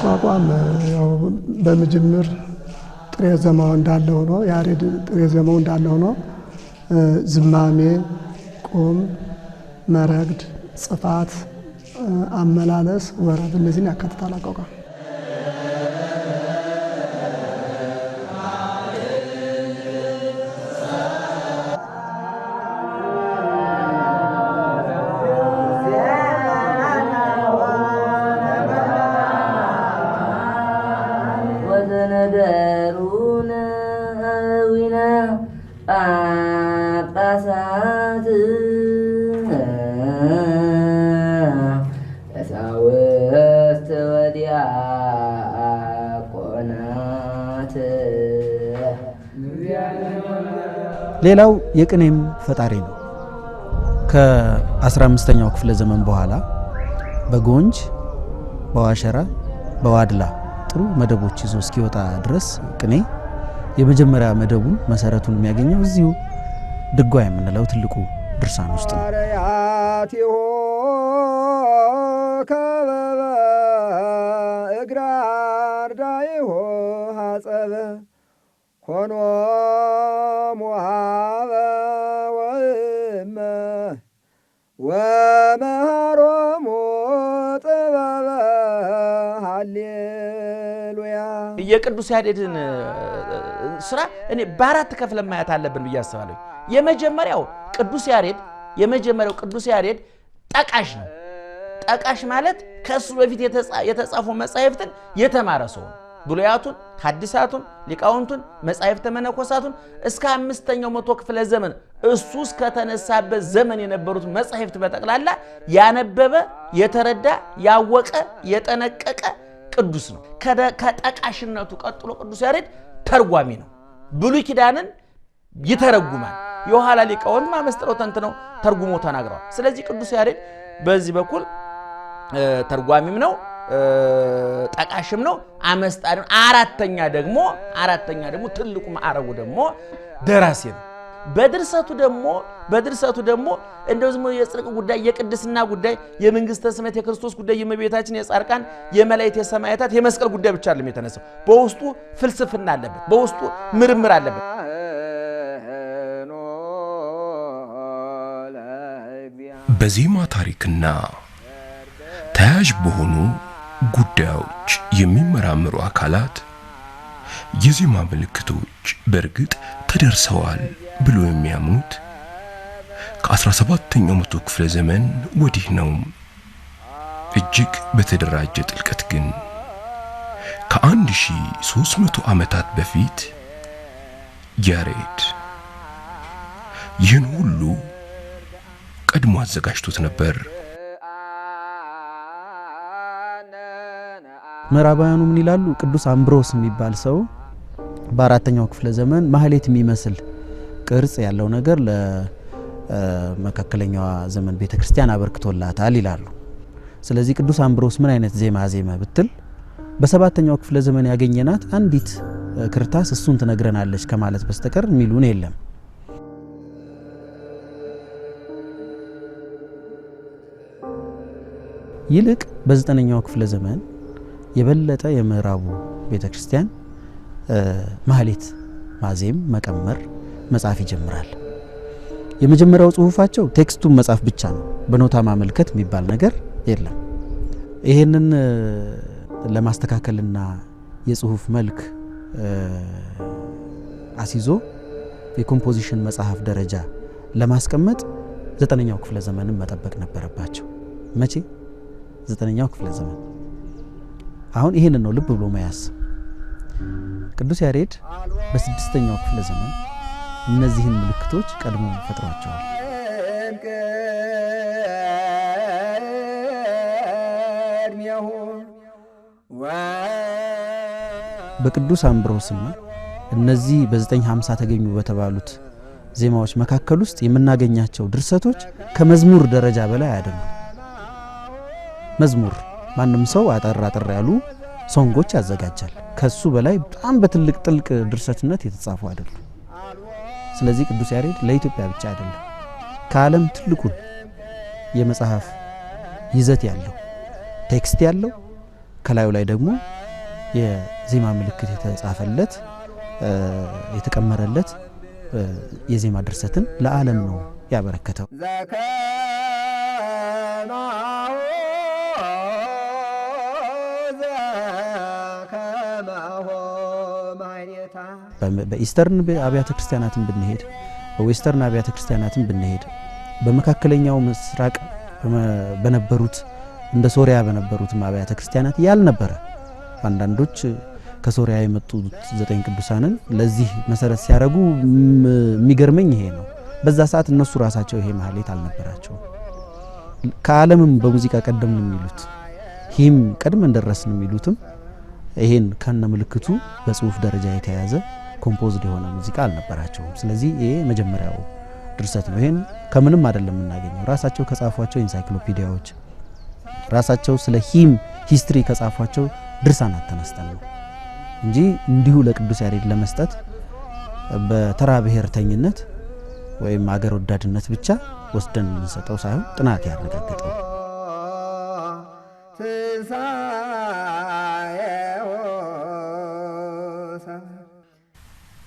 አቋቋም ያው በመጀመር ጥሬ ዜማው እንዳለ ሆኖ ያሬድ ጥሬ ዜማው እንዳለ ሆኖ ዝማሜ፣ ቁም፣ መረግድ፣ ጽፋት፣ አመላለስ፣ ወረብ እነዚህን ያካትታል አቋቋም። ሌላው የቅኔም ፈጣሪ ነው። ከ15ኛው ክፍለ ዘመን በኋላ በጎንጅ፣ በዋሸራ፣ በዋድላ መዋቅሩ መደቦች ይዞ እስኪወጣ ድረስ ቅኔ የመጀመሪያ መደቡን መሰረቱን የሚያገኘው እዚሁ ድጓ የምንለው ትልቁ ድርሳን ውስጥ ነው። ሆኖ ሞሃበ ወእመ ወመሃሮሙ ጥበበ ሃሌሉያ። የቅዱስ ያሬድን ስራ እኔ በአራት ከፍለ ማየት አለብን ብዬ አስባለሁ። የመጀመሪያው ቅዱስ ያሬድ ጠቃሽ ነው። ጠቃሽ ማለት ከሱ በፊት የተጻፉ መጻሕፍትን የተማረ ሰው ነው። ብሉያቱን፣ ሐዲሳቱን፣ ሊቃውንቱን፣ መጻሕፍተ መነኮሳቱን እስከ 5ኛው መቶ ክፍለ ዘመን እሱ እስከተነሳበት ዘመን የነበሩት መጻሕፍት በጠቅላላ ያነበበ፣ የተረዳ፣ ያወቀ፣ የጠነቀቀ ቅዱስ ነው። ከጠቃሽነቱ ቀጥሎ ቅዱስ ያሬድ ተርጓሚ ነው። ብሉይ ኪዳንን ይተረጉማል። የኋላ ሊቃውንት ማመስጠረው ተንትነው ተርጉሞ ተናግረዋል። ስለዚህ ቅዱስ ያሬድ በዚህ በኩል ተርጓሚም ነው፣ ጠቃሽም ነው፣ አመስጣሪም። አራተኛ ደግሞ ትልቁ ማዕረጉ ደግሞ ደራሲ ነው። በድርሰቱ ደግሞ እንደው ዝም የጽድቅ ጉዳይ፣ የቅድስና ጉዳይ፣ የመንግስተ ሰማያት የክርስቶስ ጉዳይ፣ የእመቤታችን፣ የጻድቃን፣ የመላእክት፣ የሰማዕታት፣ የመስቀል ጉዳይ ብቻ አይደለም የተነሳው። በውስጡ ፍልስፍና አለበት፣ በውስጡ ምርምር አለበት። በዜማ ታሪክና ተያያዥ በሆኑ ጉዳዮች የሚመራመሩ አካላት የዜማ ምልክቶች በእርግጥ ተደርሰዋል ብሎ የሚያምኑት ከ17ኛው መቶ ክፍለ ዘመን ወዲህ ነው። እጅግ በተደራጀ ጥልቀት ግን ከ1300 ዓመታት በፊት ያሬድ ይህን ሁሉ ቀድሞ አዘጋጅቶት ነበር። ምዕራባውያኑ ምን ይላሉ? ቅዱስ አምብሮስ የሚባል ሰው በ4ኛው ክፍለ ዘመን ማህሌት የሚመስል ቅርጽ ያለው ነገር ለመካከለኛዋ ዘመን ቤተክርስቲያን አበርክቶላታል ይላሉ። ስለዚህ ቅዱስ አምብሮስ ምን አይነት ዜማ ዜመ ብትል በ7ኛው ክፍለ ዘመን ያገኘናት አንዲት ክርታስ እሱን ትነግረናለች ከማለት በስተቀር የሚሉን የለም። ይልቅ በ9ኛው ክፍለ ዘመን የበለጠ የምዕራቡ ቤተክርስቲያን ማህሌት ማዜም መቀመር መጻፍ ይጀምራል። የመጀመሪያው ጽሁፋቸው ቴክስቱን መጻፍ ብቻ ነው። በኖታ ማመልከት የሚባል ነገር የለም። ይሄንን ለማስተካከልና የጽሁፍ መልክ አሲዞ የኮምፖዚሽን መጽሐፍ ደረጃ ለማስቀመጥ 9ኛው ክፍለ ዘመንን መጠበቅ ነበረባቸው። መቼ? 9ኛው ክፍለ ዘመን። አሁን ይሄንን ነው ልብ ብሎ መያዝ። ቅዱስ ያሬድ በ6ኛው ክፍለ ዘመን እነዚህን ምልክቶች ቀድሞ ፈጥሯቸዋል። በቅዱስ አምብሮስና እነዚህ በ950 ተገኙ በተባሉት ዜማዎች መካከል ውስጥ የምናገኛቸው ድርሰቶች ከመዝሙር ደረጃ በላይ አይደሉም። መዝሙር ማንም ሰው አጠር ያሉ ሶንጎች ያዘጋጃል። ከሱ በላይ በጣም በትልቅ ጥልቅ ድርሰትነት የተጻፉ አይደሉም። ስለዚህ ቅዱስ ያሬድ ለኢትዮጵያ ብቻ አይደለም፣ ከዓለም ትልቁን የመጽሐፍ ይዘት ያለው ቴክስት ያለው ከላዩ ላይ ደግሞ የዜማ ምልክት የተጻፈለት የተቀመረለት የዜማ ድርሰትን ለዓለም ነው ያበረከተው። በኢስተርን አብያተ ክርስቲያናትን ብንሄድ፣ በዌስተርን አብያተ ክርስቲያናትን ብንሄድ፣ በመካከለኛው ምስራቅ በነበሩት እንደ ሶሪያ በነበሩት አብያተ ክርስቲያናት ያልነበረ አንዳንዶች ከሶሪያ የመጡት 9 ቅዱሳንን ለዚህ መሰረት ሲያረጉ የሚገርመኝ ይሄ ነው። በዛ ሰዓት እነሱ ራሳቸው ይሄ ማህሌት አልነበራቸው። ከዓለምም በሙዚቃ ቀደም የሚሉት ሂም ቀድመን ደረስን የሚሉትም ይሄን ከነ ምልክቱ በጽሁፍ ደረጃ የተያዘ ኮምፖዝድ የሆነ ሙዚቃ አልነበራቸውም። ስለዚህ ይሄ መጀመሪያው ድርሰት ነው። ይሄን ከምንም አይደለም የምናገኘው። ራሳቸው ከጻፏቸው ኢንሳይክሎፒዲያዎች፣ ራሳቸው ስለ ሂም ሂስትሪ ከጻፏቸው ድርሳናት ተነስተን ነው እንጂ እንዲሁ ለቅዱስ ያሬድ ለመስጠት በተራ ብሔርተኝነት ወይም አገር ወዳድነት ብቻ ወስደን እንሰጠው ሳይሆን ጥናት ያረጋገጠው።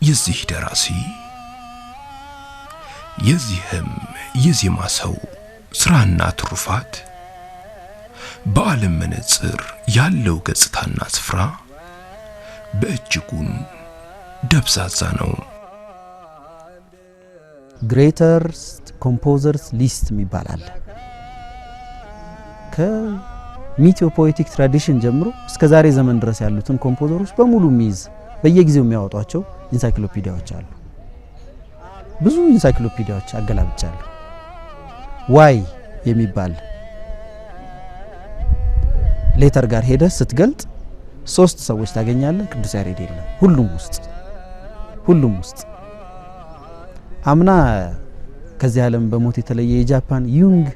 የዚህ ደራሲ የዚህም የዜማ ሰው ስራና ትሩፋት በዓለም መነጽር ያለው ገጽታና ስፍራ በእጅጉን ደብዛዛ ነው። ግሬተርስት ኮምፖዘርስ ሊስት የሚባል ከሚቲዮ ፖኤቲክ ትራዲሽን ጀምሮ እስከ ዛሬ ዘመን ድረስ ያሉትን ኮምፖዘሮች በሙሉ የሚይዝ በየጊዜው የሚያወጧቸው ኢንሳይክሎፒዲያዎች አሉ። ብዙ ኢንሳይክሎፒዲያዎች አገላብጫለሁ። ዋይ የሚባል ሌተር ጋር ሄደ ስትገልጥ 3 ሰዎች ታገኛለህ። ቅዱስ ያሬድ የለም ሁሉም ውስጥ። አምና ከዚህ ዓለም በሞት የተለየ የጃፓን ዩንግ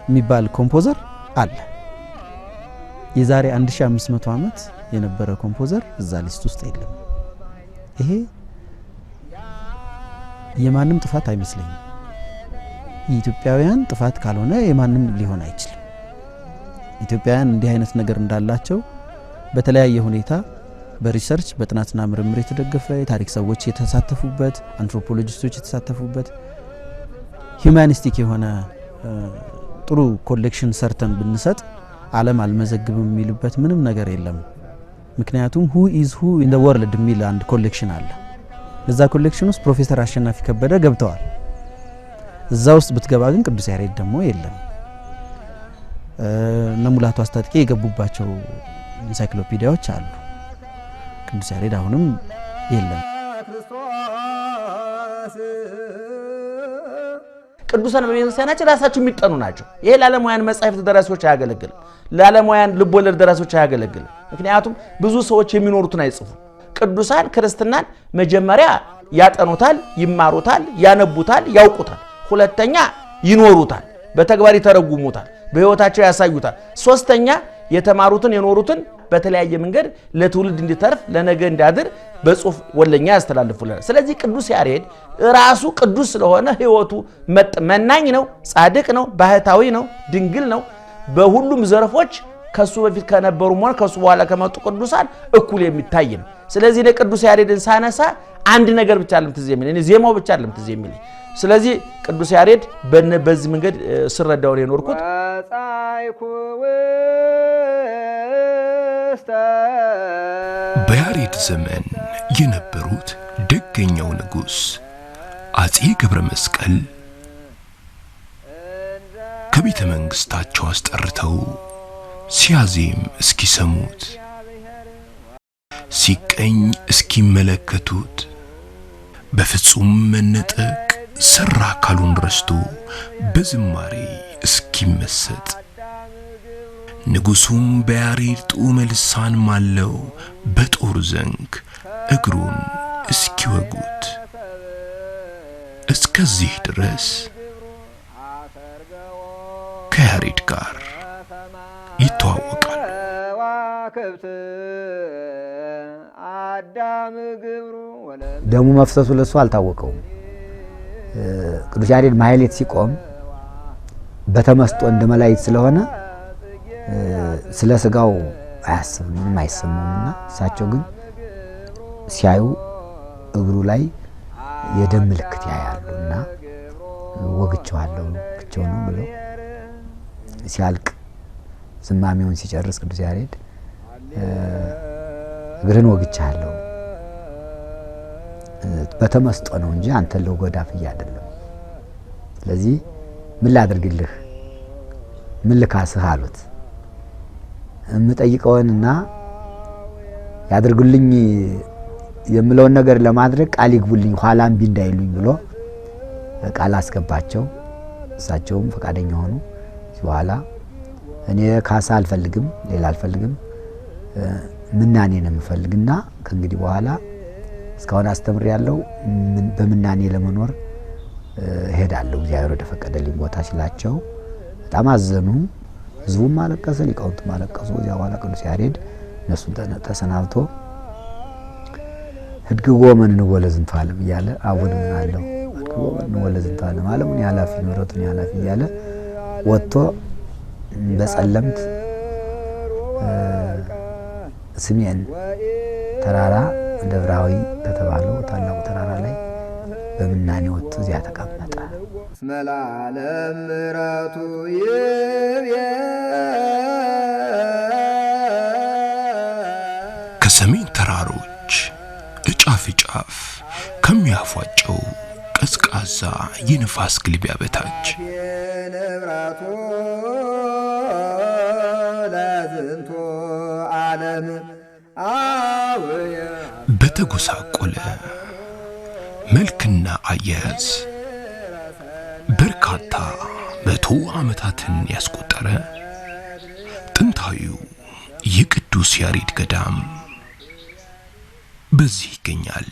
የሚባል ኮምፖዘር አለ። የዛሬ 1500 ዓመት የነበረ ኮምፖዘር እዛ ሊስት ውስጥ የለም። ይሄ የማንም ጥፋት አይመስለኝም። የኢትዮጵያውያን ጥፋት ካልሆነ የማንም ሊሆን አይችልም። ኢትዮጵያውያን እንዲህ አይነት ነገር እንዳላቸው በተለያየ ሁኔታ በሪሰርች በጥናትና ምርምር የተደገፈ የታሪክ ሰዎች የተሳተፉበት አንትሮፖሎጂስቶች የተሳተፉበት ሂዩማኒስቲክ የሆነ ጥሩ ኮሌክሽን ሰርተን ብንሰጥ ዓለም አልመዘግብም የሚልበት ምንም ነገር የለም። ምክንያቱም who is who in the world የሚል አንድ ኮሌክሽን አለ። እዛ ኮሌክሽን ውስጥ ፕሮፌሰር አሸናፊ ከበደ ገብተዋል። እዛ ውስጥ ብትገባ ግን ቅዱስ ያሬድ ደግሞ የለም። እነ ሙላቱ አስታጥቄ የገቡባቸው ኢንሳይክሎፒዲያዎች አሉ። ቅዱስ ያሬድ አሁንም የለም። ቅዱሳን በቤተክርስቲያናችን ራሳቸው የሚጠኑ ናቸው። ይሄ ለዓለማውያን መጻሕፍት ደራሲዎች አያገለግልም፣ ለዓለማውያን ልቦለድ ደራሲዎች አያገለግልም። ምክንያቱም ብዙ ሰዎች የሚኖሩትን አይጽፉም። ቅዱሳን ክርስትናን መጀመሪያ ያጠኑታል፣ ይማሩታል፣ ያነቡታል፣ ያውቁታል። ሁለተኛ ይኖሩታል፣ በተግባር ይተረጉሙታል፣ በህይወታቸው ያሳዩታል። ሶስተኛ የተማሩትን የኖሩትን በተለያየ መንገድ ለትውልድ እንዲተርፍ ለነገ እንዲያድር በጽሁፍ ወለኛ ያስተላልፉልናል። ስለዚህ ቅዱስ ያሬድ ራሱ ቅዱስ ስለሆነ ህይወቱ መናኝ ነው፣ ጻድቅ ነው፣ ባህታዊ ነው፣ ድንግል ነው። በሁሉም ዘርፎች ከሱ በፊት ከነበሩ ሆነ ከሱ በኋላ ከመጡ ቅዱሳን እኩል የሚታይ ነው። ስለዚህ ለቅዱስ ያሬድን ሳነሳ አንድ ነገር ብቻ አይደለም ትዝ የሚለኝ፣ ዜማው ብቻ አይደለም ትዝ የሚለኝ። ስለዚህ ቅዱስ ያሬድ በዚህ መንገድ ስረዳው ነው የኖርኩት። በያሬድ ዘመን የነበሩት ደገኛው ንጉስ አጼ ገብረ መስቀል ከቤተ መንግስታቸው አስጠርተው ሲያዜም እስኪሰሙት ሲቀኝ እስኪመለከቱት በፍጹም መነጠቅ ሰራ አካሉን ረስቶ በዝማሬ እስኪመሰጥ ንጉሱም በያሬድ ጡመ ልሳን ማለው በጦር ዘንግ እግሩን እስኪወጉት እስከዚህ ድረስ ከያሬድ ጋር ይተዋወቃሉ። ደሙ መፍሰሱ ለሱ አልታወቀውም። ቅዱስ ያሬድ ማህሌት ሲቆም በተመስጦ እንደ መላእክት ስለሆነ ስለ ስጋው አያስብም፣ ምንም አይሰማምና እሳቸው ግን ሲያዩ እግሩ ላይ የደም ምልክት ያያሉና ወግቸዋለሁ ክቸው ነው ብለው ሲያልቅ ዝማሜውን ሲጨርስ ቅዱስ ያሬድ እግርን ወግቻለሁ በተመስጦ ነው እንጂ አንተ ለጎዳፍ አይደለም። ስለዚህ ምን ላድርግልህ ምን ልካስህ አሉት። እምጠይቀውንና ያድርጉልኝ የምለውን ነገር ለማድረግ ቃል ይግቡልኝ ኋላም ቢንዳይሉኝ ብሎ ቃል አስገባቸው። እሳቸውም ፈቃደኛ ሆኑ። በኋላ እኔ ካሳ አልፈልግም፣ ሌላ አልፈልግም፣ ምናኔ ነው የምፈልግና ከእንግዲህ በኋላ እስካሁን አስተምር ያለው በምናኔ ለመኖር ሄዳለሁ እግዚአብሔር ወደ ፈቀደልኝ ቦታ ሲላቸው በጣም አዘኑ። ህዝቡም አለቀሰ፣ ሊቃውንቱም አለቀሱ። እዚያ በኋላ ቅዱስ ያሬድ እነሱን ተሰናብቶ ህድግዎ መንንወ ለዝንቱ ዓለም እያለ አቡነ ምን አለው ህድግዎ መንንወ ለዝንቱ ዓለም ዓለሙን ያላፊ ንብረቱን ያላፊ እያለ ወጥቶ በጸለምት ስሜን ተራራ ደብራዊ በተባለው ታላቁ ተራራ ላይ በምናኔ ወጥቶ እዚያ ተቀመጠ። እስመላለም ምሕረቱ ይብየ ከሰሜን ተራሮች እጫፍ ጫፍ ከሚያፏጨው ቀዝቃዛ የነፋስ ግልቢያ በታች ንብረቱ ለዝንቱ ዓለም አውየ በተጎሳቆለ መልክና አያያዝ በርካታ 100 ዓመታትን ያስቆጠረ ጥንታዊው የቅዱስ ያሬድ ገዳም በዚህ ይገኛል።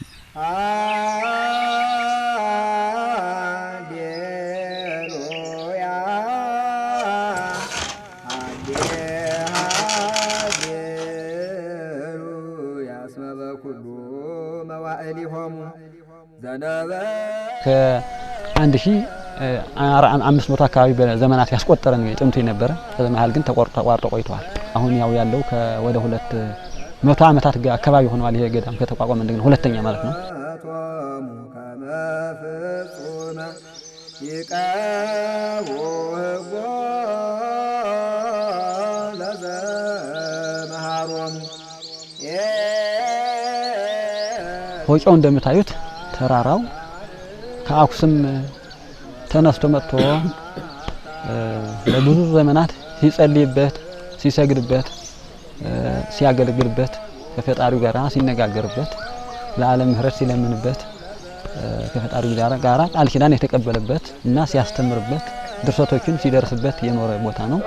ከ1500 አካባቢ በዘመናት ያስቆጠረ ነው የጥንቱ የነበረ። በመሃል ግን ተቋርጦ ቆይቷል። አሁን ያለው ወደ 200 ዓመታት አካባቢ ሆኗል። ይሄ ገዳም ከተቋቋመ እንደገና ሁለተኛ ማለት ነው። ወጫው እንደምታዩት ተራራው ከአክሱም ተነስቶ መጥቶ ለብዙ ዘመናት ሲጸልይበት፣ ሲሰግድበት፣ ሲያገለግልበት፣ ከፈጣሪው ጋር ሲነጋገርበት፣ ለዓለም ምሕረት ሲለምንበት፣ ከፈጣሪው ጋር ቃል ኪዳን የተቀበለበት እና ሲያስተምርበት ድርሰቶችን ሲደርስበት የኖረ ቦታ ነው።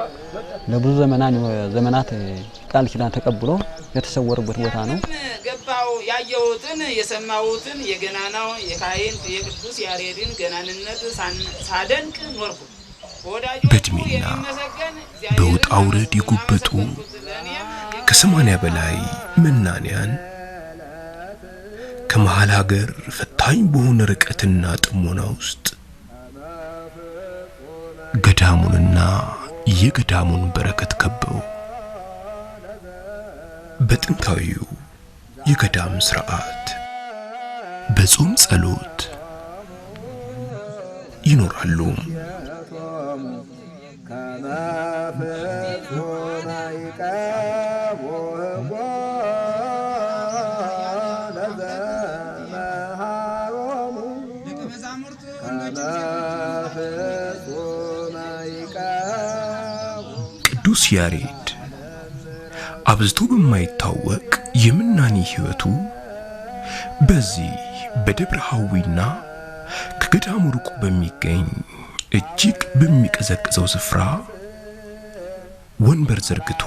ለብዙ ዘመናት ቃል ኪዳን ተቀብሎ የተሰወረበት ቦታ ነው። ገባው ያየሁትን የሰማሁትን የገናናው የካህን የቅዱስ ያሬድን ገናንነት ሳደንቅ ኖርኩ። በእድሜና በውጣ ውረድ የጎበጡ ከ80 በላይ መናንያን ከመሃል ሀገር ፈታኝ በሆነ ርቀትና ጥሞና ውስጥ ገዳሙንና የገዳሙን በረከት ከበው በጥንታዊው የገዳም ሥርዓት በጾም ጸሎት ይኖራሉ። ቅዱስ ያሬድ አብዝቶ በማይታወቅ የምናኔ ሕይወቱ በዚህ በደብረ ሐዊና ከገዳሙ ርቆ በሚገኝ እጅግ በሚቀዘቅዘው ስፍራ ወንበር ዘርግቶ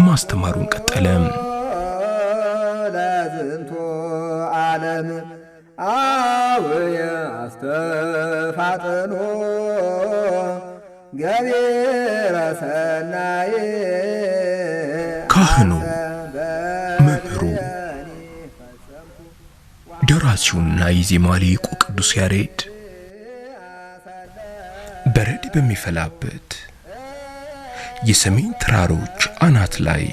ማስተማሩን ቀጠለ። ለዝንቱ ዓለም አውየ አስተፋጥኖ ገቢረ ሰናይ ካህኑ፣ መምህሩ፣ ደራሲውና የዜማ ሊቁ ቅዱስ ያሬድ በረድ በሚፈላበት የሰሜን ተራሮች አናት ላይ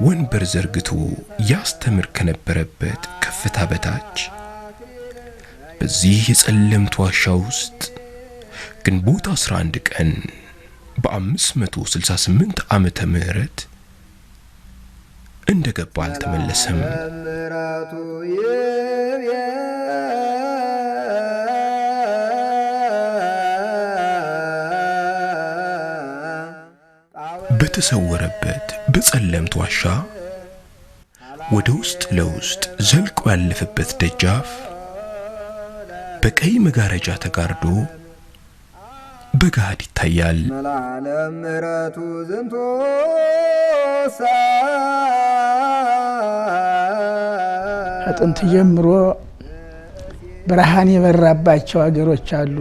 ወንበር ዘርግቶ ያስተምር ከነበረበት ከፍታ በታች በዚህ የጸለምት ዋሻ ውስጥ ግንቦት 11 ቀን በ568 ዓመተ ምህረት እንደገባ አልተመለሰም። በተሰወረበት በጸለምት ዋሻ ወደ ውስጥ ለውስጥ ዘልቆ ያለፈበት ደጃፍ በቀይ መጋረጃ ተጋርዶ በጋድ ይታያል። መላለም ምሕረቱ ዝንቱ ከጥንት ጀምሮ ብርሃን የበራባቸው አገሮች አሉ።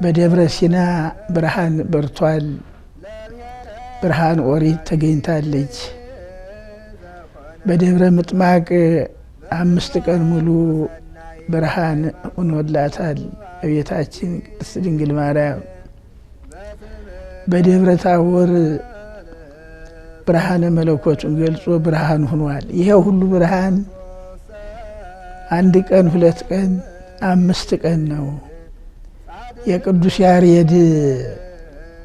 በደብረ ሲና ብርሃን በርቷል፣ ብርሃን ኦሪት ተገኝታለች። በደብረ ምጥማቅ 5 ቀን ሙሉ ብርሃን ሆኖላታል እቤታችን ቅድስት ድንግል ማርያም። በደብረ ታቦር ብርሃነ መለኮቱን ገልጾ ብርሃን ሆኗል። ይሄ ሁሉ ብርሃን 1 ቀን 2 ቀን 5 ቀን ነው። የቅዱስ ያሬድ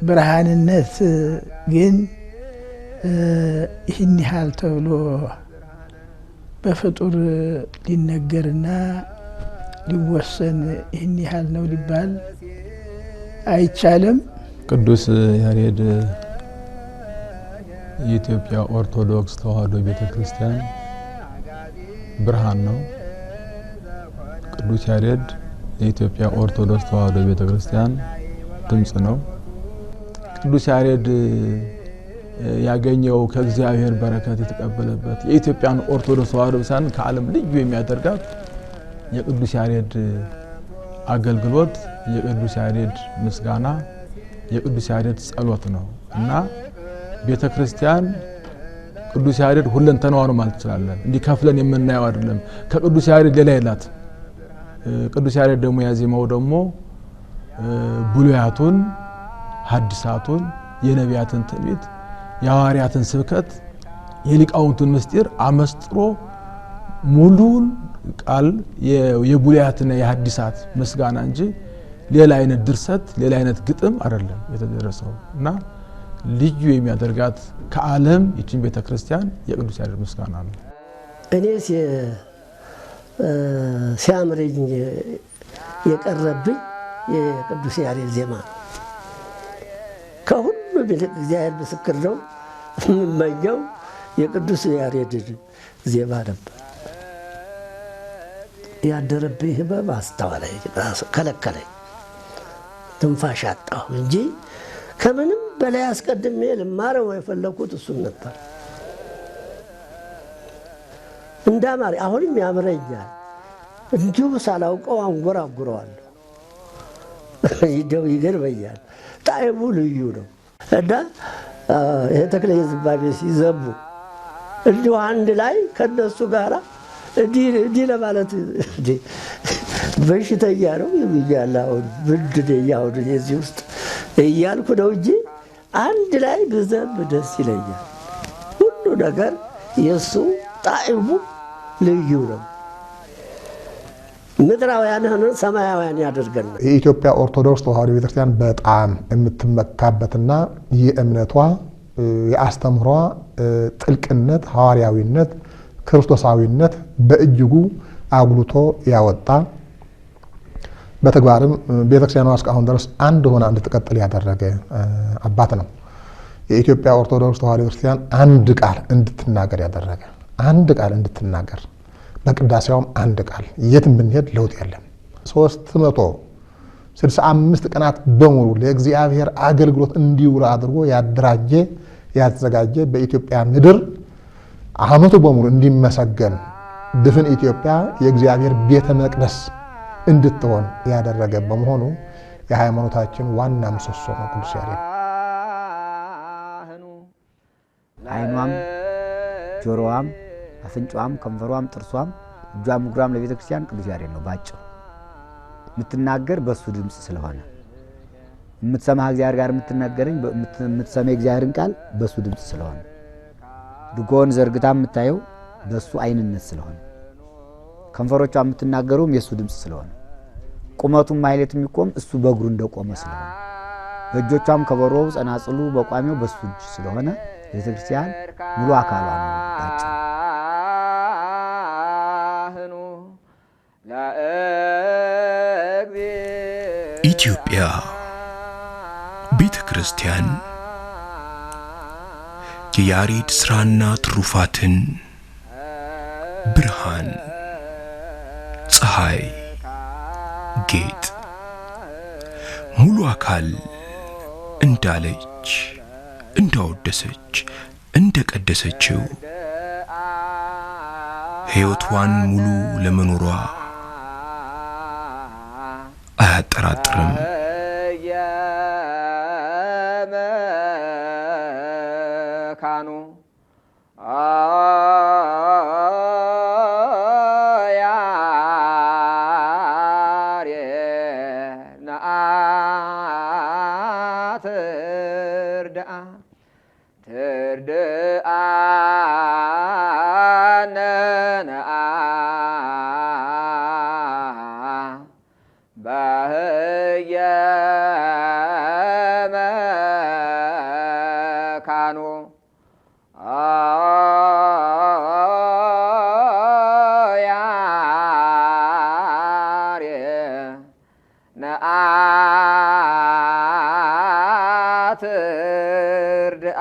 ብርሃንነት ግን ይህን ያህል ተብሎ በፍጡር ሊነገርና ሊወሰን ይህን ያህል ነው ሊባል አይቻልም። ቅዱስ ያሬድ የኢትዮጵያ ኦርቶዶክስ ተዋሕዶ ቤተክርስቲያን ብርሃን ነው። ቅዱስ ያሬድ የኢትዮጵያ ኦርቶዶክስ ተዋሕዶ ቤተክርስቲያን ድምጽ ነው። ቅዱስ ያሬድ ያገኘው ከእግዚአብሔር በረከት የተቀበለበት የኢትዮጵያን ኦርቶዶክስ ተዋሕዶ ቤተክርስቲያን ከዓለም ልዩ የሚያደርጋት የቅዱስ ያሬድ አገልግሎት፣ የቅዱስ ያሬድ ምስጋና፣ የቅዱስ ያሬድ ጸሎት ነው እና ቤተክርስቲያን ቅዱስ ያሬድ ሁለንተናዋ ነው ማለት እንችላለን። እንዲህ ከፍለን የምናየው አይደለም። ከቅዱስ ያሬድ ሌላ የላት። ቅዱስ ያሬድ ደግሞ ያዜመው ደግሞ ብሉያቱን፣ ሐዲሳቱን፣ የነቢያትን ትንቢት፣ የሐዋርያትን ስብከት፣ የሊቃውንቱን ምስጢር አመስጥሮ ሙሉን ቃል የብሉያትና የሐዲሳት ምስጋና እንጂ ሌላ አይነት ድርሰት ሌላ አይነት ግጥም አይደለም የተደረሰው እና ልዩ የሚያደርጋት ከዓለም ይችን ቤተክርስቲያን የቅዱስ ያሬድ ምስጋና ነው። እኔ ሲያምረኝ የቀረብኝ የቅዱስ ያሬድ ዜማ ነው። ከሁሉ ይልቅ እግዚአብሔር ምስክር ነው የምመኘው የቅዱስ ያሬድ ዜማ ነበር። ያደረብኝ ህመም አስተዋለኝ፣ ከለከለኝ፣ ትንፋሽ አጣሁ እንጂ ከምንም በላይ አስቀድሜ ልማረው የፈለኩት እሱን ነበር። እንዳማሪ አሁንም ያምረኛል። እንዲሁ ሳላውቀው አንጎራጉረዋለሁ። ይገርመኛል። ጣዕሙ ልዩ ነው እና ይሄ ተክለ ዝማሜ ሲዘሙ እንዲሁ አንድ ላይ ከነሱ ጋራ እንዲህ ለማለት በሽተኛ ነው የሚያለ አሁን ምንድን አሁን የዚህ ውስጥ እያልኩ ነው እንጂ አንድ ላይ ብዘም ደስ ይለኛል። ሁሉ ነገር የእሱ ጣዕሙ ልዩ ነው። ምድራውያን ሆነን ሰማያውያን ያደርገን። የኢትዮጵያ ኦርቶዶክስ ተዋሕዶ ቤተክርስቲያን በጣም የምትመካበትና የእምነቷ የአስተምህሯ ጥልቅነት፣ ሐዋርያዊነት፣ ክርስቶሳዊነት በእጅጉ አጉልቶ ያወጣ በተግባርም ቤተክርስቲያኗ እስካሁን ድረስ አንድ ሆና እንድትቀጥል ያደረገ አባት ነው። የኢትዮጵያ ኦርቶዶክስ ተዋሕዶ ቤተክርስቲያን አንድ ቃል እንድትናገር ያደረገ፣ አንድ ቃል እንድትናገር በቅዳሴውም አንድ ቃል የትም ብንሄድ ለውጥ የለም። 365 ቀናት በሙሉ ለእግዚአብሔር አገልግሎት እንዲውል አድርጎ ያደራጀ ያዘጋጀ በኢትዮጵያ ምድር ዓመቱ በሙሉ እንዲመሰገን ድፍን ኢትዮጵያ የእግዚአብሔር ቤተ መቅደስ እንድትሆን ያደረገ በመሆኑ የሃይማኖታችን ዋና ምሰሶ ነው ቅዱስ ያሬድ። አይኗም ጆሮዋም አፍንጫዋም ከንፈሯም ጥርሷም እጇም እግሯም ለቤተ ክርስቲያን ቅዱስ ያሬድ ነው። ባጭሩ የምትናገር በሱ ድምጽ ስለሆነ የምትሰማ እግዚአብሔር ጋር የምትናገረኝ የምትሰማ እግዚአብሔርን ቃል በሱ ድምጽ ስለሆነ ድጎን ዘርግታ የምታየው በሱ አይንነት ስለሆነ ከንፈሮቿ የምትናገረውም የሱ ድምጽ ስለሆነ ቁመቱም ማይለት የሚቆም እሱ በእግሩ እንደቆመ ስለሆነ በእጆቿም ከበሮው ጸናጽሉ በቋሚው በሱ እጅ ስለሆነ ቤተ ክርስቲያን ሙሉ አካሏ ነው። ባጭሩ ኢትዮጵያ ቤተ ክርስቲያን የያሬድ ሥራና ትሩፋትን ብርሃን፣ ፀሐይ፣ ጌጥ፣ ሙሉ አካል እንዳለች እንዳወደሰች እንደቀደሰችው ሕይወቷን ሙሉ ለመኖሯ አያጠራጥርም። ትርድአ ትርድአነ ነአ ባህየ መካኖ ነአ ትርድአ